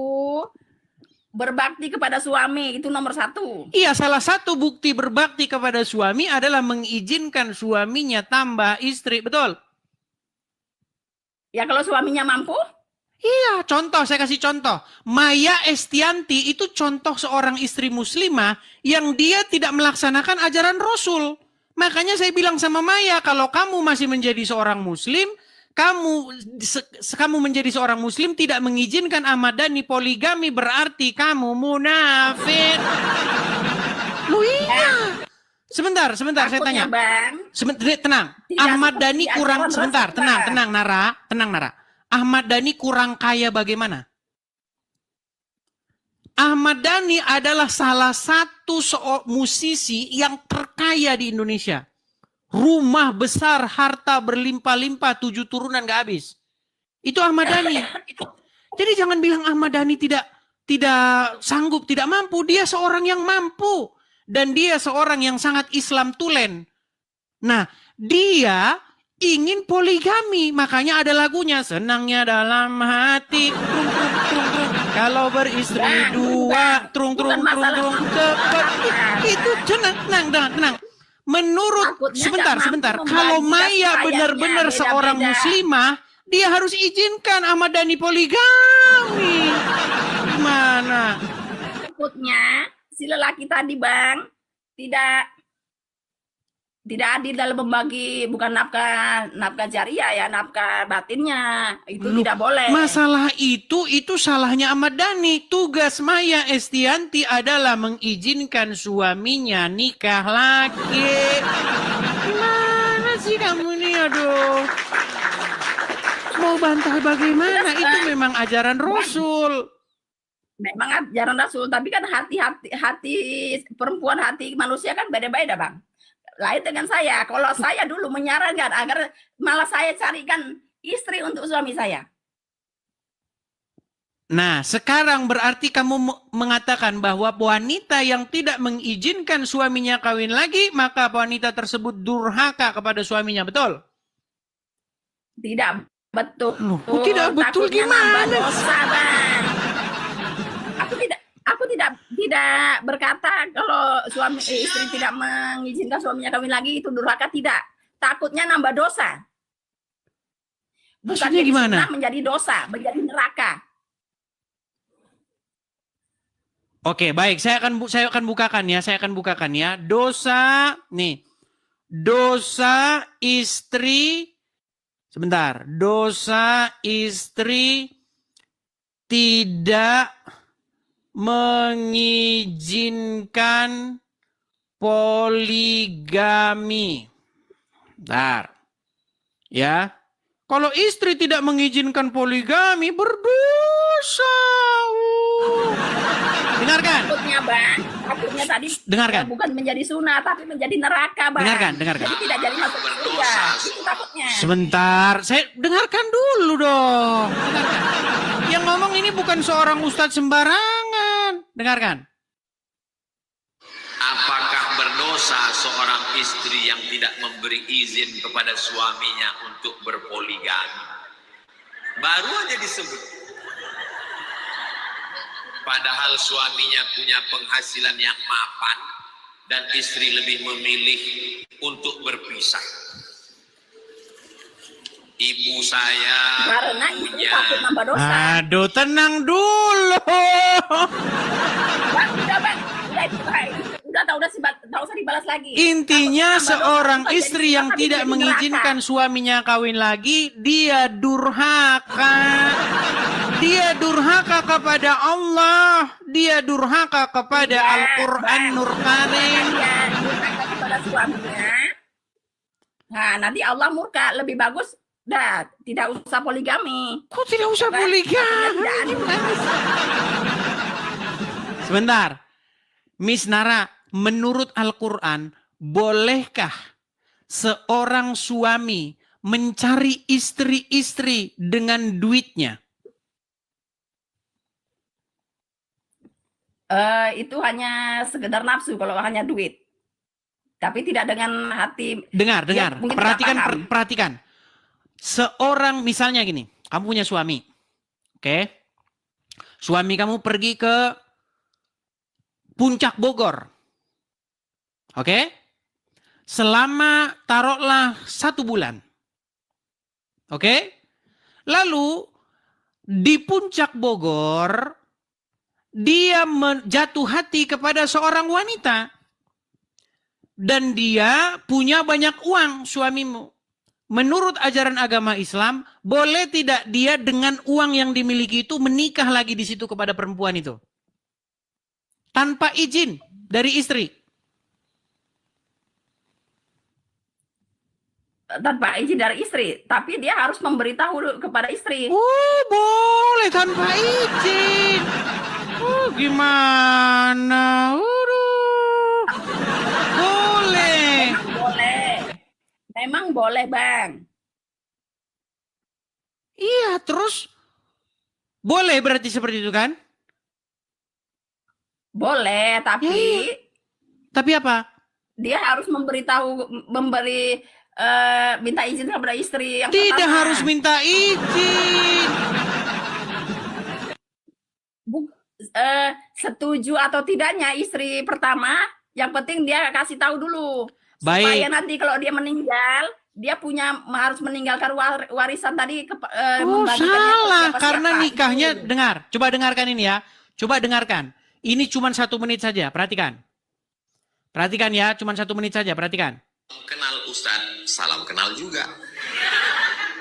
berbakti kepada suami itu nomor 1. Iya, salah satu bukti berbakti kepada suami adalah mengizinkan suaminya tambah istri, betul? Ya kalau suaminya mampu. Iya, contoh, saya kasih contoh. Maya Estianti itu contoh seorang istri muslimah yang dia tidak melaksanakan ajaran Rasul. Makanya saya bilang sama Maya, kalau kamu masih menjadi seorang muslim, kamu menjadi seorang muslim tidak mengizinkan Ahmad Dhani poligami, berarti kamu munafik. Loh iya. Sebentar, saya tanya. Bang, tenang. Ahmad Dhani kurang, sebentar, tenang Nara. Ahmad Dhani kurang kaya bagaimana? Ahmad Dhani adalah salah satu musisi yang terkaya di Indonesia. Rumah besar, harta berlimpah-limpah, 7 turunan gak habis. Itu Ahmad Dhani. Jadi jangan bilang Ahmad Dhani tidak sanggup, tidak mampu. Dia seorang yang mampu. Dan dia seorang yang sangat Islam tulen. Nah, dia ingin poligami, makanya ada lagunya, senangnya dalam hati, trung, trung, trung, trung. Kalau beristri 2, trung, trung, trung, trung, cepat. Itu tenang. Menurut sebentar. Kalau Maya benar-benar seorang muslimah, dia harus izinkan Ahmad Dhani poligami. Gimana? Takutnya si lelaki tadi Bang tidak adil dalam membagi, bukan nafkah jariah ya, nafkah batinnya itu tidak boleh. Masalah itu salahnya Ahmad Dhani. Tugas Maya Estianti adalah mengizinkan suaminya nikah lagi. Gimana sih kamu nih, aduh. Mau bantah bagaimana? Itu memang ajaran Rasul. Memang ajaran Rasul, tapi kan hati perempuan, hati manusia kan beda-beda Bang. Lain dengan saya. Kalau saya dulu menyarankan agar malah saya carikan istri untuk suami saya. Nah, sekarang berarti kamu mengatakan bahwa wanita yang tidak mengizinkan suaminya kawin lagi, maka wanita tersebut durhaka kepada suaminya, betul? Tidak betul. Tidak betul gimana? Dosa, Bang. Aku tidak berkata kalau istri tidak mengizinkan suaminya kawin lagi itu durhaka, tidak. Takutnya nambah dosa. Maksudnya gimana? Menjadi dosa, menjadi neraka. Oke, baik. Saya akan bukakan ya. Dosa nih. Dosa istri sebentar. Dosa istri tidak mengizinkan poligami. Bentar. Ya. Kalau istri tidak mengizinkan poligami, berdosa. Dengarkan. Takutnya tadi dengarkan. Bukan menjadi sunnah, tapi menjadi neraka, Bang. Dengarkan. Jadi tidak jadi masuk surga. Itu takutnya. Sebentar, saya dengarkan dulu dong. Dengarkan. Yang ngomong ini bukan seorang ustadz sembarangan. Dengarkan. Apakah berdosa dosa seorang istri yang tidak memberi izin kepada suaminya untuk berpoligami. Baru aja disebut. Padahal suaminya punya penghasilan yang mapan dan istri lebih memilih untuk berpisah. Ibu saya Karena itu punya takut nambah dosa. Aduh, tenang dulu. Bang, udah bang, udah itu baik. Udah tak usah dibalas lagi. Intinya Takut nambah seorang dosa, istri jadi yang kita tidak jadi mengizinkan suaminya kawin lagi, dia durhaka. Dia durhaka kepada Allah, dia durhaka kepada Iya, Al-Qur'an Bang. Nur Karim. Ya, durhaka kepada suaminya. Nah, nanti Allah murka. Lebih bagus, dah tidak usah poligami. Kok tidak usah poligami? Tidak ada. Sebentar, Miss Nara, menurut Al-Quran, bolehkah seorang suami mencari istri-istri dengan duitnya? Itu hanya sekedar nafsu kalau hanya duit. Tapi tidak dengan hati. Dengar, Ya, mungkin tidak perhatikan, paham. perhatikan. Seorang misalnya gini, kamu punya suami, oke? Suami kamu pergi ke Puncak Bogor, oke? Selama taruhlah 1 bulan, oke? Lalu di Puncak Bogor dia jatuh hati kepada seorang wanita dan dia punya banyak uang, suamimu. Menurut ajaran agama Islam, boleh tidak dia dengan uang yang dimiliki itu menikah lagi di situ kepada perempuan itu? Tanpa izin dari istri. Tanpa izin dari istri. Tapi dia harus memberitahu kepada istri. Oh, boleh tanpa izin. Oh, gimana? Waduh. Boleh. Boleh. Memang boleh, Bang. Iya, terus boleh berarti seperti itu kan? Boleh, tapi Ya, tapi apa? dia harus minta izin kepada istri yang Tidak pertama. harus minta izin. Setuju atau tidaknya istri pertama, yang penting dia kasih tahu dulu. Baik. Supaya nanti kalau dia meninggal, dia harus meninggalkan warisan tadi Oh, membagikannya ke salah. siapa-siapa. Karena nikahnya, Itu. dengar. Coba dengarkan ini ya. Coba dengarkan. Ini cuma 1 menit saja. Perhatikan. Perhatikan ya. Cuma 1 menit saja. Perhatikan. kenal Ustadz, salam kenal juga.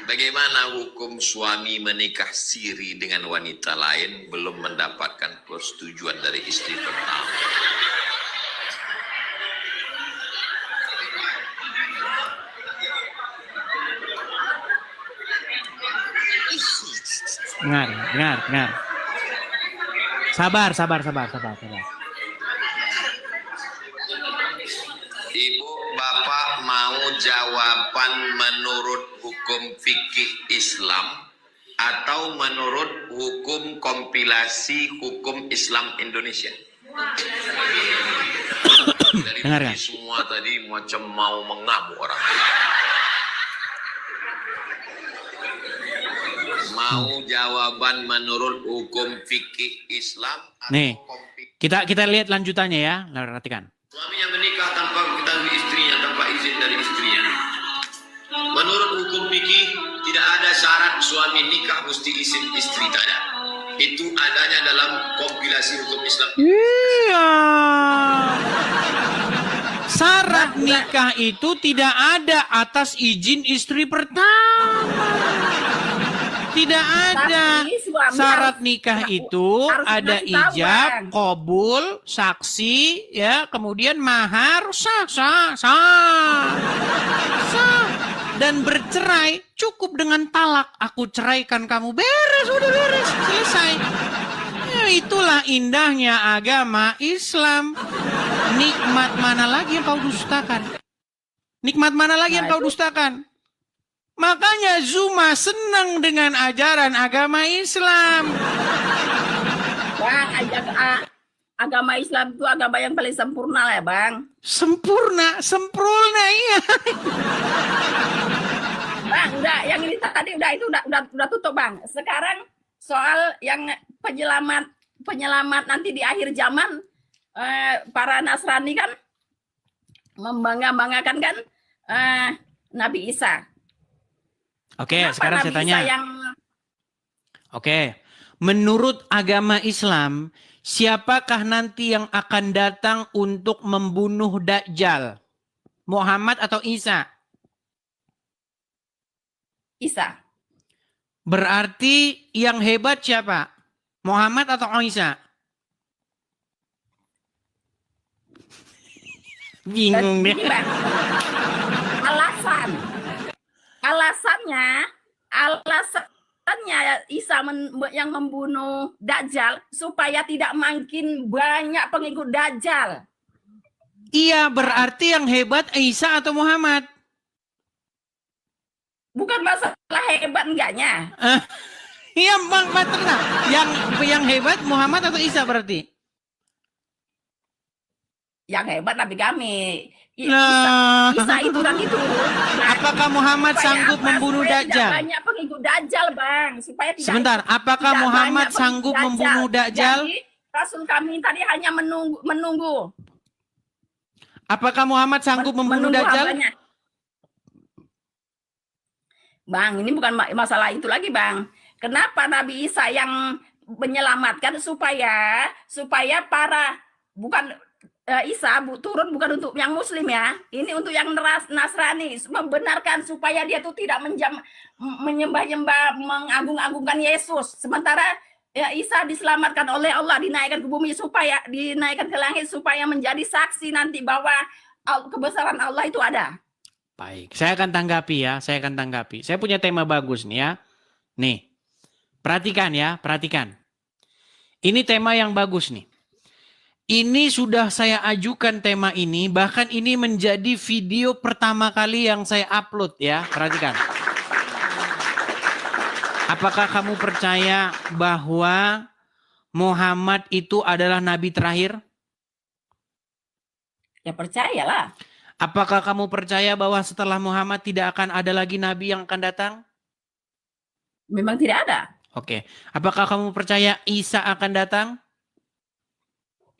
Bagaimana hukum suami menikah siri dengan wanita lain belum mendapatkan persetujuan dari istri pertama? Dengar. Sabar. Ibu, Bapak mau jawaban menurut hukum fikih Islam atau menurut hukum kompilasi hukum Islam Indonesia? Dari Dengarkan. semua tadi macam mau mengamuk orang. Mau jawaban menurut hukum fikih Islam atau Nih, kita lihat lanjutannya ya. Perhatikan. suami yang menikah tanpa mengetahui istrinya, tanpa izin dari istrinya. Menurut hukum fikih tidak ada syarat suami nikah mesti izin istri, tak ada. Itu adanya dalam kompilasi hukum Islam. Iya. Syarat nikah itu tidak ada atas izin istri pertama. Tidak ada. Tapi suami Syarat harus- nikah itu harus ada ngasih tahu, ijab, Bang. qabul, saksi, ya, kemudian mahar, sah. Dan bercerai cukup dengan talak. Aku ceraikan kamu, beres, udah beres, selesai. Ya, itulah indahnya agama Islam. Nikmat mana lagi yang kau dustakan? Nikmat mana lagi yang kau dustakan? Makanya Zuma senang dengan ajaran agama Islam. Bang, agama Islam itu agama yang paling sempurna lah ya Bang. Sempurna iya. Bang, udah yang ini tadi udah tutup Bang. Sekarang soal yang penyelamat nanti di akhir zaman, para Nasrani kan membangga-banggakan kan Nabi Isa. Oke, Kenapa sekarang saya Nabi tanya. Isa yang Oke, menurut agama Islam, siapakah nanti yang akan datang untuk membunuh Dajjal? Muhammad atau Isa? Isa? Berarti yang hebat siapa? Muhammad atau Isa? Bingung Gini, deh. Bang. Alasannya Isa yang membunuh Dajjal supaya tidak makin banyak pengikut Dajjal. Iya, berarti yang hebat Isa atau Muhammad? Bukan masalah hebat enggaknya. Iya, Bang, tenang. Yang hebat Muhammad atau Isa berarti? Yang hebat Nabi kami. Nah. Isa itu kan itu. Apakah Muhammad sanggup membunuh Dajjal? Tidak banyak pengikut Dajjal, Bang. Supaya tidak. Sebentar, apakah tidak Muhammad banyak sanggup pengikut membunuh Dajjal? Jadi, Rasul kami tadi hanya menunggu. Apakah Muhammad sanggup membunuh Dajjal? Apanya? Bang, ini bukan masalah itu lagi, Bang. Kenapa Nabi Isa yang menyelamatkan supaya para bukan Isa turun bukan untuk yang Muslim ya. Ini untuk yang Nasrani, membenarkan supaya dia tuh tidak menyembah-nyembah, mengagung-agungkan Yesus. Sementara ya Isa diselamatkan oleh Allah, dinaikkan ke bumi supaya dinaikkan ke langit supaya menjadi saksi nanti bahwa kebesaran Allah itu ada. Baik, saya akan tanggapi ya, saya punya tema bagus nih ya. Nih, perhatikan ya, perhatikan. Ini tema yang bagus nih. Ini sudah saya ajukan tema ini, bahkan ini menjadi video pertama kali yang saya upload ya, perhatikan. Apakah kamu percaya bahwa Muhammad itu adalah nabi terakhir? Ya percayalah. Apakah kamu percaya bahwa setelah Muhammad tidak akan ada lagi nabi yang akan datang? Memang tidak ada. Oke. Apakah kamu percaya Isa akan datang?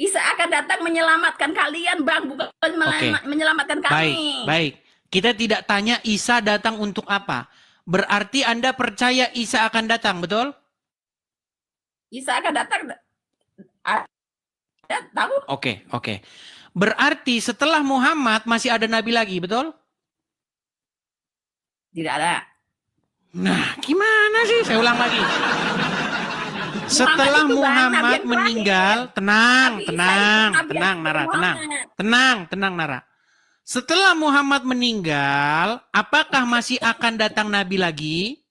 Isa akan datang menyelamatkan kalian, Bang, bukan menyelamatkan kami. Baik. Kita tidak tanya Isa datang untuk apa. Berarti Anda percaya Isa akan datang, betul? Isa akan datang. Tahu? Oke. Berarti setelah Muhammad masih ada nabi lagi, betul? Tidak ada. Nah, gimana sih? Saya ulang lagi. Setelah Muhammad meninggal, tenang, Nara. Setelah Muhammad meninggal, apakah masih akan datang nabi lagi?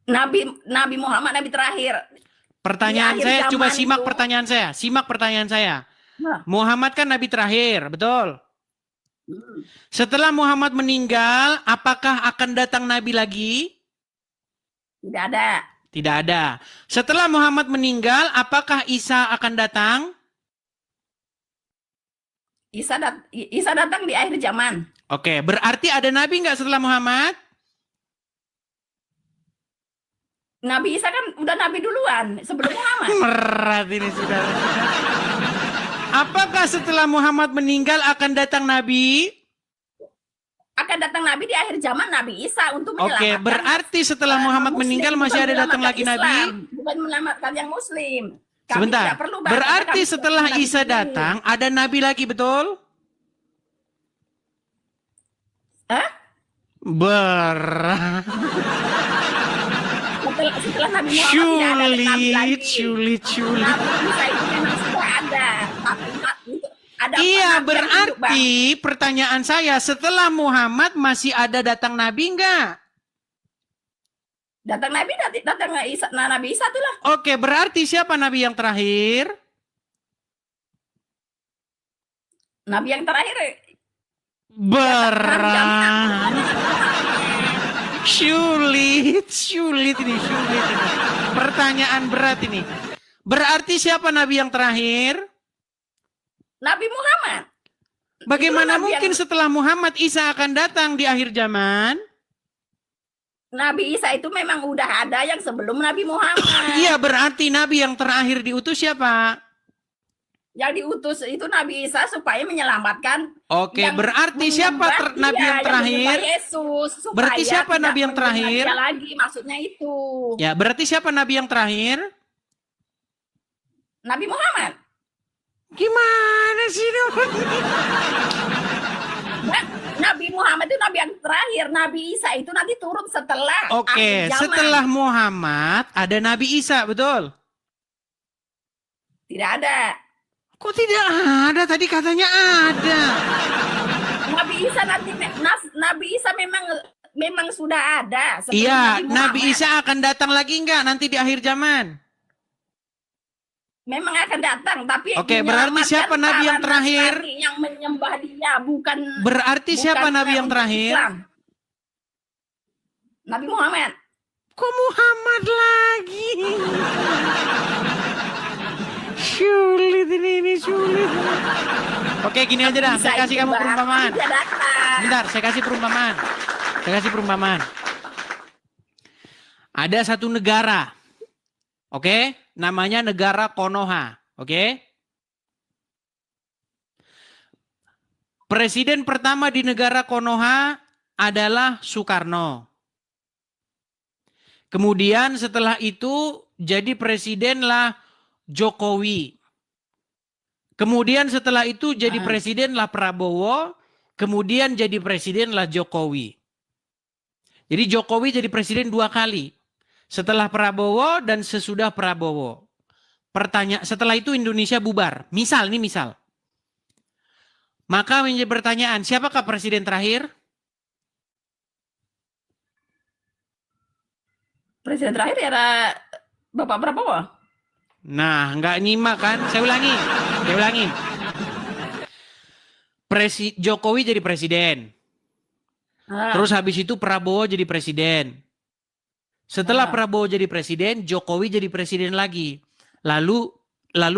Nabi Muhammad nabi terakhir. Pertanyaan saya, coba simak pertanyaan saya. Nah. Muhammad kan nabi terakhir, betul? Setelah Muhammad meninggal, apakah akan datang nabi lagi? Tidak ada. Setelah Muhammad meninggal, apakah Isa akan datang? Isa datang di akhir zaman. Oke, berarti ada nabi nggak setelah Muhammad? Nabi Isa kan udah nabi duluan sebelum Muhammad. Merat ini sudah. Apakah setelah Muhammad meninggal akan datang nabi? Akan datang nabi di akhir zaman Nabi Isa untuk menyelamatkan. Oke, berarti setelah Muhammad meninggal masih ada datang lagi nabi? Bukan menyelamatkan yang Muslim. Kami Sebentar. tidak perlu bahas, Berarti kami setelah nabi Isa sendiri. datang ada nabi lagi, betul? Hah? Setelah Nabi Muhammad tidak ada nabi lagi. Sulit. Nabi Isa itu memang sudah ada. Ada Iya, nabi yang hidup, Bang. berarti pertanyaan saya, setelah Muhammad masih ada datang nabi enggak? Datang Nabi Isa, Nabi Isa itulah. Oke, berarti siapa nabi yang terakhir? Nabi yang terakhir. Sulit ini. Pertanyaan berat ini. Berarti siapa nabi yang terakhir? Nabi Muhammad. Bagaimana Itu nabi mungkin yang- setelah Muhammad Isa akan datang di akhir zaman? Nabi Isa itu memang udah ada yang sebelum Nabi Muhammad. Iya, berarti nabi yang terakhir diutus siapa? Yang diutus itu Nabi Isa supaya menyelamatkan. Oke, yang berarti siapa menyembah nabi dia, yang terakhir? menyembah Yesus, supaya Berarti siapa tidak nabi yang menyembah terakhir? dia lagi, maksudnya itu. Ya, berarti siapa nabi yang terakhir? Nabi Muhammad. Gimana sih dong? Nah, Nabi Muhammad itu nabi yang terakhir. Nabi Isa itu nanti turun setelah Oke, akhir zaman. setelah Muhammad ada Nabi Isa, betul? Tidak ada. Kok tidak ada? Tadi katanya ada. Nabi Isa nanti Nabi Isa memang sudah ada. sebelum Iya, Muhammad. Nabi Isa akan datang lagi enggak nanti di akhir zaman? Memang akan datang, tapi Oke, berarti menyelamatkan siapa nabi yang para terakhir? Nasrani yang menyembah dia, bukan. Berarti siapa nabi yang untuk terakhir? Islam. Nabi Muhammad. Kok Muhammad lagi? Sulit ini sulit. Oke, gini aja dah. Saya kasih kamu perumpamaan. Tidak datang. Bentar, saya kasih perumpamaan. Ada satu negara. Oke, namanya negara Konoha. Oke. Presiden pertama di negara Konoha adalah Soekarno. Kemudian setelah itu jadi presidenlah Jokowi. Kemudian setelah itu jadi presidenlah Prabowo. Kemudian jadi presidenlah Jokowi. Jadi Jokowi jadi presiden 2 kali. Setelah Prabowo dan sesudah Prabowo. Setelah itu Indonesia bubar. Misal. Maka menjadi pertanyaan, siapakah presiden terakhir? Presiden terakhir era Bapak Prabowo. Nah, nggak nyimak kan? Saya ulangi. Jokowi jadi presiden. Terus habis itu Prabowo jadi presiden. Setelah Prabowo jadi presiden, Jokowi jadi presiden lagi. Lalu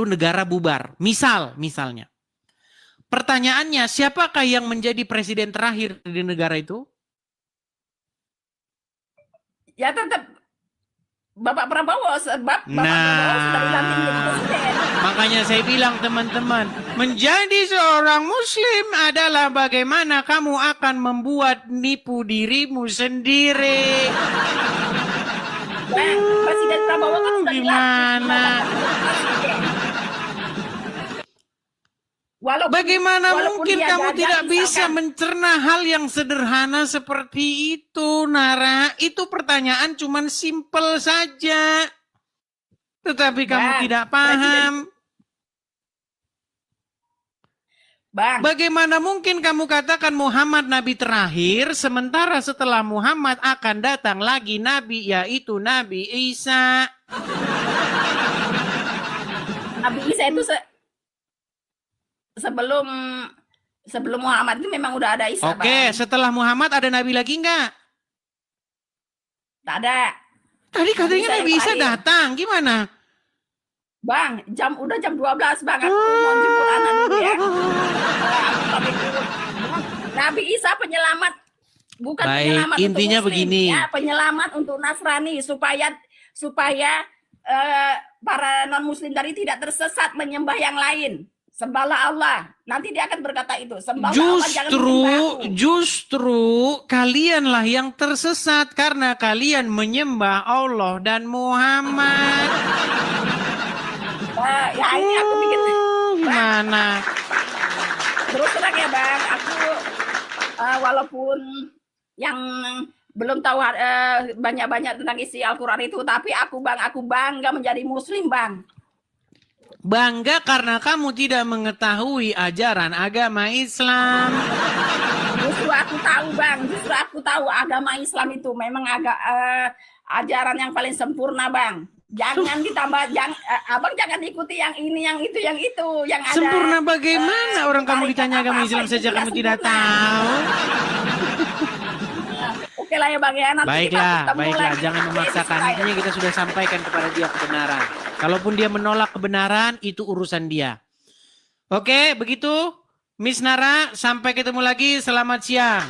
negara bubar. Misalnya. Pertanyaannya, siapakah yang menjadi presiden terakhir di negara itu? Ya tetap Bapak Prabowo, sebab Bapak Prabowo sudah dilantik menjadi presiden. Makanya saya bilang teman-teman, menjadi seorang muslim adalah bagaimana kamu akan membuat nipu dirimu sendiri. Presiden Prabowo kan sudah Gimana? Bagaimana mungkin kamu tidak bisa mencerna hal yang sederhana seperti itu, Nara? Itu pertanyaan cuman simpel saja. Tetapi kamu tidak paham. Bagaimana mungkin kamu katakan Muhammad Nabi terakhir, sementara setelah Muhammad akan datang lagi Nabi, yaitu Nabi Isa. Nabi Isa itu sebelum Muhammad itu memang udah ada Isa. Oke, setelah Muhammad ada Nabi lagi enggak? Tak ada. Tadi katanya Nabi Isa datang, gimana? Bang, udah jam 12, Bang. Aku mau jemput anak dulu ya. Nabi Isa penyelamat, bukan Baik, penyelamat intinya untuk Muslim, begini. ya, penyelamat untuk Nasrani supaya para non Muslim tadi tidak tersesat menyembah yang lain. Sembahlah Allah. Nanti dia akan berkata itu. Sembahlah Allah, jangan menyembah aku. Justru kalianlah yang tersesat karena kalian menyembah Allah dan Muhammad. Ya ini aku bikin. Gimana? Terus terang ya Bang, aku walaupun yang belum tahu banyak-banyak tentang isi Al-Quran itu, tapi aku bangga menjadi Muslim, Bang. Bangga karena kamu tidak mengetahui ajaran agama Islam. Justru aku tahu agama Islam itu memang ajaran yang paling sempurna, Bang. Jangan ditambah, abang jangan ikuti yang ini, yang itu, yang ada. Sempurna bagaimana orang kamu ditanya agama Islam saja kamu tidak tahu? Oke lah ya Bang ya. Nanti kita Baiklah, ketemu baiklah. lagi Jangan di memaksakan. edisi lain. Intinya kita sudah sampaikan kepada dia kebenaran. Kalaupun dia menolak kebenaran, itu urusan dia. Oke, begitu. Miss Nara, sampai ketemu lagi. Selamat siang.